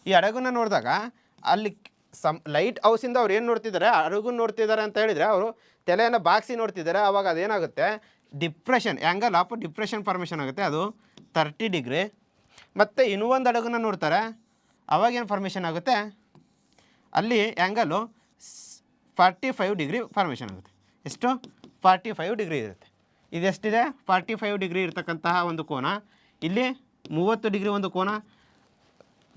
ಈ ಹಡಗನ್ನು ನೋಡಿದಾಗ ಅಲ್ಲಿ ಲೈಟ್ ಹೌಸಿಂದ ಅವ್ರು ಏನು ನೋಡ್ತಿದ್ದಾರೆ? ಹಡಗನ್ನು ನೋಡ್ತಿದ್ದಾರೆ ಅಂತ ಹೇಳಿದರೆ ಅವರು ತಲೆಯನ್ನು ಬಾಗಿಸಿ ನೋಡ್ತಿದ್ದಾರೆ. ಆವಾಗ ಅದೇನಾಗುತ್ತೆ? Depression, angle of depression formation ಆಗುತ್ತೆ. ಅದು 30 ಡಿಗ್ರಿ. ಮತ್ತು ಇನ್ನೊಂದು ಹಡಗನ್ನು ನೋಡ್ತಾರೆ. ಅವಾಗೇನು ಫಾರ್ಮೇಷನ್ ಆಗುತ್ತೆ? ಅಲ್ಲಿ ಆ್ಯಂಗಲು 45 ಡಿಗ್ರಿ ಫಾರ್ಮೇಷನ್ ಆಗುತ್ತೆ. ಎಷ್ಟು? 45 ಡಿಗ್ರಿ ಇರುತ್ತೆ. ಇದೆಷ್ಟಿದೆ? 45 ಡಿಗ್ರಿ ಇರತಕ್ಕಂತಹ ಒಂದು ಕೋನ ಇಲ್ಲಿ 30 ಡಿಗ್ರಿ ಒಂದು ಕೋನ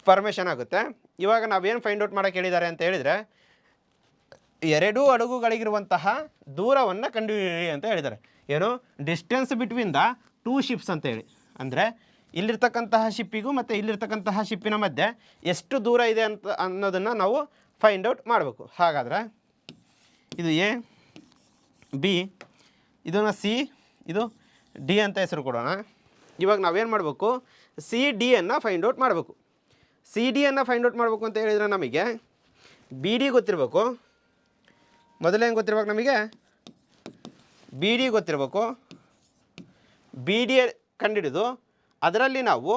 ಫಾರ್ಮೇಷನ್ ಆಗುತ್ತೆ. ಇವಾಗ ನಾವೇನು ಫೈಂಡ್ ಔಟ್ ಮಾಡೋಕ್ಕೆ ಹೇಳಿದ್ದಾರೆ ಅಂತ ಹೇಳಿದರೆ, ಎರಡೂ ಅಡುಗುಗಳಿಗಿರುವಂತಹ ದೂರವನ್ನು ಕಂಡುಹಿಡಿಯಿರಿ ಅಂತ ಹೇಳಿದ್ದಾರೆ. ಏನು? Distance between the two ships ಅಂತೇಳಿ. ಅಂದರೆ ಇಲ್ಲಿರ್ತಕ್ಕಂತಹ ಶಿಪ್ಪಿಗೂ ಮತ್ತು ಇಲ್ಲಿರ್ತಕ್ಕಂತಹ ಶಿಪ್ಪಿನ ಮಧ್ಯೆ ಎಷ್ಟು ದೂರ ಇದೆ ಅಂತ ಅನ್ನೋದನ್ನು ನಾವು ಫೈಂಡ್ ಔಟ್ ಮಾಡಬೇಕು. ಹಾಗಾದರೆ ಇದು ಎ, ಬಿ, ಇದನ್ನು ಸಿ, ಇದು ಡಿ ಅಂತ ಹೆಸರು ಕೊಡೋಣ. ಇವಾಗ ನಾವೇನು ಮಾಡಬೇಕು? ಸಿ ಡಿಯನ್ನು ಫೈಂಡ್ ಔಟ್ ಮಾಡಬೇಕು. ಸಿ ಡಿಯನ್ನು ಫೈಂಡ್ ಔಟ್ ಮಾಡಬೇಕು ಅಂತ ಹೇಳಿದರೆ ನಮಗೆ ಬಿ ಡಿ ಗೊತ್ತಿರಬೇಕು. ಮೊದಲೇನು ಗೊತ್ತಿರ್ಬೇಕು? ನಮಗೆ ಬಿ ಡಿ ಗೊತ್ತಿರಬೇಕು. ಬಿ ಡಿ ಕಂಡುಹಿಡಿದು ಅದರಲ್ಲಿ ನಾವು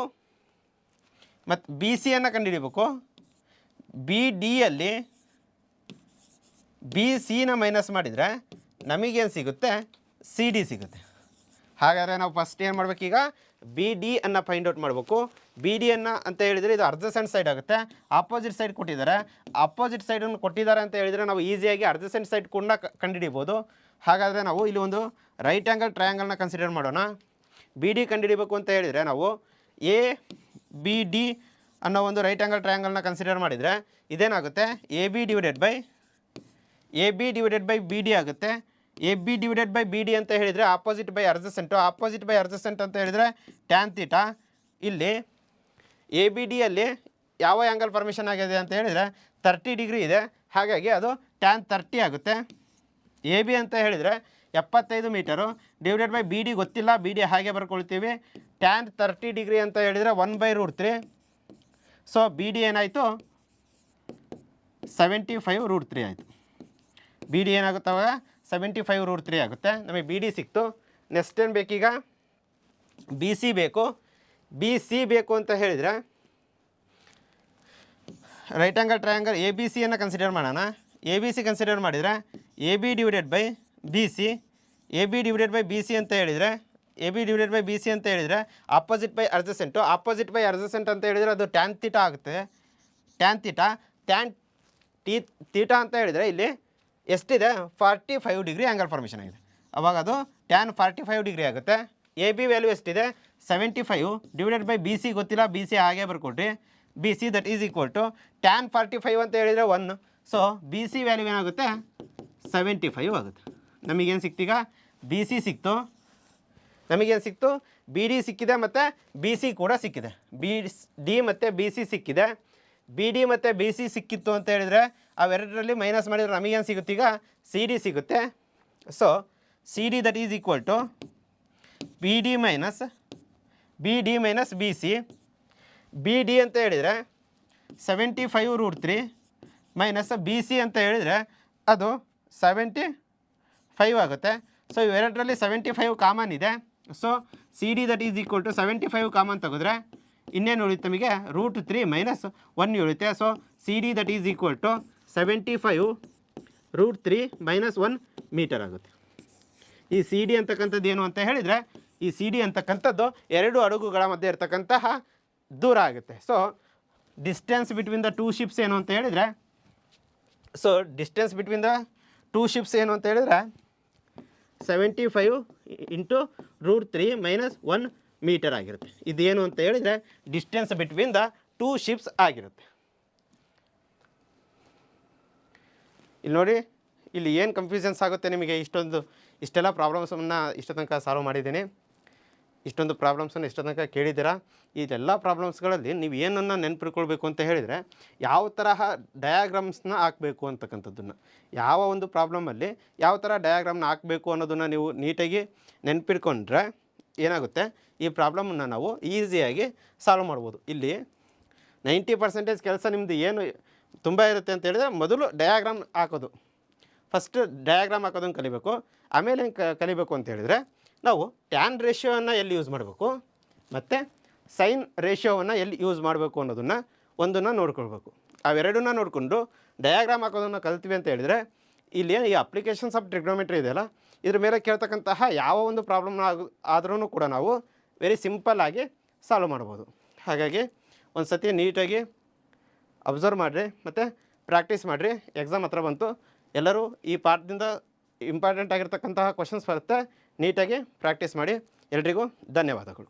ಮತ್ತು ಬಿ ಸಿಯನ್ನು ಕಂಡುಹಿಡಿಬೇಕು. ಬಿ ಡಿಯಲ್ಲಿ ಬಿ ಸಿನ ಮೈನಸ್ ಮಾಡಿದರೆ ನಮಗೇನು ಸಿಗುತ್ತೆ? ಸಿ ಡಿ ಸಿಗುತ್ತೆ. ಹಾಗಾದರೆ ನಾವು ಫಸ್ಟ್ ಏನು ಮಾಡಬೇಕೀಗ? ಬಿ ಡಿ ಅನ್ನು ಫೈಂಡ್ ಔಟ್ ಮಾಡಬೇಕು. ಬಿ ಡಿಯನ್ನು ಅಂತ ಹೇಳಿದರೆ ಇದು ಅಡ್ಜಸೆಂಟ್ ಸೈಡ್ ಆಗುತ್ತೆ. ಆಪೋಸಿಟ್ ಸೈಡ್ ಕೊಟ್ಟಿದ್ದಾರೆ. ಆಪೋಸಿಟ್ ಸೈಡನ್ನು ಕೊಟ್ಟಿದ್ದಾರೆ ಅಂತ ಹೇಳಿದರೆ ನಾವು ಈಸಿಯಾಗಿ ಅಡ್ಜಸೆಂಟ್ ಸೈಡ್ ಕೂಡ ಕಂಡುಹಿಡಿಬೋದು. ಹಾಗಾದರೆ ನಾವು ಇಲ್ಲಿ ಒಂದು ರೈಟ್ ಆ್ಯಂಗಲ್ ಟ್ರಯಾಂಗಲ್ನ ಕನ್ಸಿಡರ್ ಮಾಡೋಣ. ಬಿ ಡಿ ಕಂಡುಹಿಡಿಬೇಕು ಅಂತ ಹೇಳಿದರೆ ನಾವು ಎ ಬಿ ಡಿ ಅನ್ನೋ ಒಂದು ರೈಟ್ ಆ್ಯಂಗಲ್ ಟ್ರಯಾಂಗಲ್ನ ಕನ್ಸಿಡರ್ ಮಾಡಿದರೆ ಇದೇನಾಗುತ್ತೆ? A B divided by B D ಆಗುತ್ತೆ. A B divided by B D ಅಂತ ಹೇಳಿದರೆ opposite by adjacent. Opposite by adjacent ಅಂತ ಹೇಳಿದರೆ ಟ್ಯಾನ್ ಥೀಟಾ. ಇಲ್ಲಿ ಎ ಬಿ ಡಿಯಲ್ಲಿ ಯಾವ ಆ್ಯಂಗಲ್ ಫಾರ್ಮೇಷನ್ ಆಗಿದೆ ಅಂತ ಹೇಳಿದರೆ 30 ಡಿಗ್ರಿ ಇದೆ. ಹಾಗಾಗಿ ಅದು ಟ್ಯಾನ್ 30 ಆಗುತ್ತೆ. ಎ ಬಿ ಅಂತ ಹೇಳಿದರೆ 75 metre divided by B D ಗೊತ್ತಿಲ್ಲ, ಬಿ ಡಿ ಹಾಗೆ ಬರ್ಕೊಳ್ತೀವಿ. ಟ್ಯಾನ್ 30 ಡಿಗ್ರಿ ಅಂತ ಹೇಳಿದರೆ 1/√3. ಸೊ ಬಿ ಡಿ ಏನಾಯಿತು? 75√3 ಆಯಿತು. ಬಿ ಡಿ ಏನಾಗುತ್ತೆ ಅವಾಗ? 75√3 ಆಗುತ್ತೆ. ನಮಗೆ ಬಿ ಡಿ ಸಿಕ್ತು. ನೆಕ್ಸ್ಟ್ ಏನು ಬೇಕೀಗ? ಬಿ ಸಿ ಬೇಕು. ಬಿ ಸಿ ಬೇಕು ಅಂತ ಹೇಳಿದರೆ right angle triangle A B ಸಿಯನ್ನು ಕನ್ಸಿಡರ್ ಮಾಡೋಣ. ಎ ಬಿ ಸಿ ಕನ್ಸಿಡರ್ ಮಾಡಿದರೆ A B divided by B C. A B divided by B C ಅಂತ ಹೇಳಿದರೆ opposite by adjacent. Opposite by adjacent ಅಂತ ಹೇಳಿದರೆ ಅದು ಟ್ಯಾನ್ ಥೀಟಾ ಆಗುತ್ತೆ. ಟ್ಯಾನ್ ಥೀಟಾ ಅಂತ ಹೇಳಿದರೆ ಇಲ್ಲಿ ಎಷ್ಟಿದೆ? 45 ಡಿಗ್ರಿ ಆ್ಯಂಗಲ್ ಫಾರ್ಮೇಷನ್ ಆಗಿದೆ. ಅವಾಗ ಅದು ಟ್ಯಾನ್ 45 ಡಿಗ್ರಿ ಆಗುತ್ತೆ. ಎ ಬಿ ವ್ಯಾಲ್ಯೂ ಎಷ್ಟಿದೆ? 75 ಡಿವೈಡೆಡ್ ಬೈ ಬಿ ಸಿ ಗೊತ್ತಿಲ್ಲ, ಬಿ ಸಿ ಹಾಗೆ ಬರ್ಕೊಟ್ರಿ. B C that is equal to tan 45 ಅಂತ ಹೇಳಿದರೆ 1. ಸೊ ಬಿ ಸಿ ವ್ಯಾಲ್ಯೂ ಏನಾಗುತ್ತೆ? 75 ಆಗುತ್ತೆ. ನಮಗೇನು ಸಿಕ್ತೀಗ? ಬಿ ಸಿ ಸಿಕ್ತು. ನಮಗೇನು ಸಿಕ್ತು? ಬಿ ಡಿ ಸಿಕ್ಕಿದೆ ಮತ್ತು ಬಿ ಸಿ ಕೂಡ ಸಿಕ್ಕಿದೆ. ಬಿ ಡಿ ಮತ್ತು ಬಿ ಸಿ ಸಿಕ್ಕಿದೆ. ಬಿ ಡಿ ಮತ್ತು ಬಿ ಸಿ ಸಿಕ್ಕಿತ್ತು ಅಂತ ಹೇಳಿದರೆ ಅವೆರಡರಲ್ಲಿ ಮೈನಸ್ ಮಾಡಿದರೆ ನಮಗೇನು ಸಿಗುತ್ತೆ? ಈಗ ಸಿ ಡಿ ಸಿಗುತ್ತೆ. So C D that is equal to B D minus B C. B D ಅಂತ ಹೇಳಿದರೆ 75√3 ಮೈನಸ್ ಬಿ ಸಿ ಅಂತ ಹೇಳಿದರೆ ಅದು 75 ಆಗುತ್ತೆ. ಸೊ ಇವೆರಡರಲ್ಲಿ 75 ಕಾಮನ್ ಇದೆ. So C D that is equal to 75 common ತೆಗೆದ್ರೆ ಇನ್ನೇನು ಉಳಿಯುತ್ತೆ ನಮಗೆ? √3 ಮೈನಸ್ 1 ಉಳಿಯುತ್ತೆ. So C D that is equal to 75√3 minus 1 metre ಆಗುತ್ತೆ. ಈ ಸಿ ಡಿ ಅಂತಕ್ಕಂಥದ್ದು ಏನು ಅಂತ ಹೇಳಿದರೆ, ಈ ಸಿ ಡಿ ಅಂತಕ್ಕಂಥದ್ದು ಎರಡು ಅಡುಗುಗಳ ಮಧ್ಯೆ ಇರತಕ್ಕಂತಹ ದೂರ ಆಗುತ್ತೆ. So distance between the two ships ಏನು ಅಂತ ಹೇಳಿದರೆ, ಏನು ಅಂತ ಹೇಳಿದರೆ 75 ಇಂಟು √3 ಮೈನಸ್ 1 ಮೀಟರ್ ಆಗಿರುತ್ತೆ. ಇದೇನು ಅಂತ ಹೇಳಿದರೆ distance between the two ships ಆಗಿರುತ್ತೆ. ಇಲ್ಲಿ ನೋಡಿ, ಇಲ್ಲಿ ಏನು ಕನ್ಫ್ಯೂಷನ್ಸ್ ಆಗುತ್ತೆ ನಿಮಗೆ. ಇಷ್ಟೆಲ್ಲ ಪ್ರಾಬ್ಲಮ್ಸನ್ನು ಇಷ್ಟ ತನಕ ಸಾಲ್ವ್ ಮಾಡಿದ್ದೀನಿ. ಇಷ್ಟೊಂದು ಪ್ರಾಬ್ಲಮ್ಸನ್ನು ಇಷ್ಟ ತನಕ ಕೇಳಿದ್ದೀರಾ. ಇದೆಲ್ಲ ಪ್ರಾಬ್ಲಮ್ಸ್ಗಳಲ್ಲಿ ನೀವು ಏನನ್ನು ನೆನಪಿಟ್ಕೊಳ್ಬೇಕು ಅಂತ ಹೇಳಿದರೆ, ಯಾವ ತರಹ ಡಯಾಗ್ರಾಮ್ಸ್ನ ಹಾಕಬೇಕು ಅಂತಕ್ಕಂಥದ್ದನ್ನು, ಯಾವ ಒಂದು ಪ್ರಾಬ್ಲಮಲ್ಲಿ ಯಾವ ಥರ ಡಯಾಗ್ರಾಮ್ನ ಹಾಕಬೇಕು ಅನ್ನೋದನ್ನು ನೀವು ನೀಟಾಗಿ ನೆನಪಿಟ್ಕೊಂಡ್ರೆ ಏನಾಗುತ್ತೆ, ಈ ಪ್ರಾಬ್ಲಮನ್ನು ನಾವು ಈಸಿಯಾಗಿ ಸಾಲ್ವ್ ಮಾಡ್ಬೋದು. ಇಲ್ಲಿ 90% ಕೆಲಸ ನಿಮ್ಮದು ಏನು ತುಂಬ ಇರುತ್ತೆ ಅಂತ ಹೇಳಿದ್ರೆ, ಮೊದಲು ಡಯಾಗ್ರಾಮ್ ಹಾಕೋದು, ಫಸ್ಟ್ ಡಯಾಗ್ರಾಮ್ ಹಾಕೋದನ್ನು ಕಲಿಬೇಕು. ಆಮೇಲೆ ಕಲಿಬೇಕು ಅಂತ ಹೇಳಿದರೆ ನಾವು ಟ್ಯಾನ್ ರೇಷಿಯೋವನ್ನು ಎಲ್ಲಿ ಯೂಸ್ ಮಾಡಬೇಕು ಮತ್ತು ಸೈನ್ ರೇಷಿಯೋವನ್ನು ಎಲ್ಲಿ ಯೂಸ್ ಮಾಡಬೇಕು ಅನ್ನೋದನ್ನು ಒಂದನ್ನು ನೋಡ್ಕೊಳ್ಬೇಕು. ಅವೆರಡನ್ನ ನೋಡಿಕೊಂಡು ಡಯಾಗ್ರಾಮ್ ಹಾಕೋದನ್ನು ಕಲ್ತೀವಿ ಅಂತ ಹೇಳಿದರೆ, ಇಲ್ಲಿ ಈ ಅಪ್ಲಿಕೇಶನ್ಸ್ ಆಫ್ ಟ್ರಿಗ್ನೋಮೆಟ್ರಿ ಇದೆಯಲ್ಲ, ಇದ್ರ ಮೇಲೆ ಕೇಳ್ತಕ್ಕಂತಹ ಯಾವ ಒಂದು ಪ್ರಾಬ್ಲಮ್ ಆದ್ರೂ ಕೂಡ ನಾವು ವೆರಿ ಸಿಂಪಲ್ಲಾಗಿ ಸಾಲ್ವ್ ಮಾಡ್ಬೋದು. ಹಾಗಾಗಿ ಒಂದು ಸತಿ ನೀಟಾಗಿ ಅಬ್ಸರ್ವ್ ಮಾಡಿರಿ ಮತ್ತು ಪ್ರಾಕ್ಟೀಸ್ ಮಾಡಿರಿ. ಎಕ್ಸಾಮ್ ಹತ್ರ ಬಂತು, ಎಲ್ಲರೂ ಈ ಪಾಠದಿಂದ ಇಂಪಾರ್ಟೆಂಟ್ ಆಗಿರ್ತಕ್ಕಂತಹ ಕ್ವಶನ್ಸ್ ಬರುತ್ತೆ, ನೀಟಾಗಿ ಪ್ರಾಕ್ಟೀಸ್ ಮಾಡಿ. ಎಲ್ರಿಗೂ ಧನ್ಯವಾದಗಳು.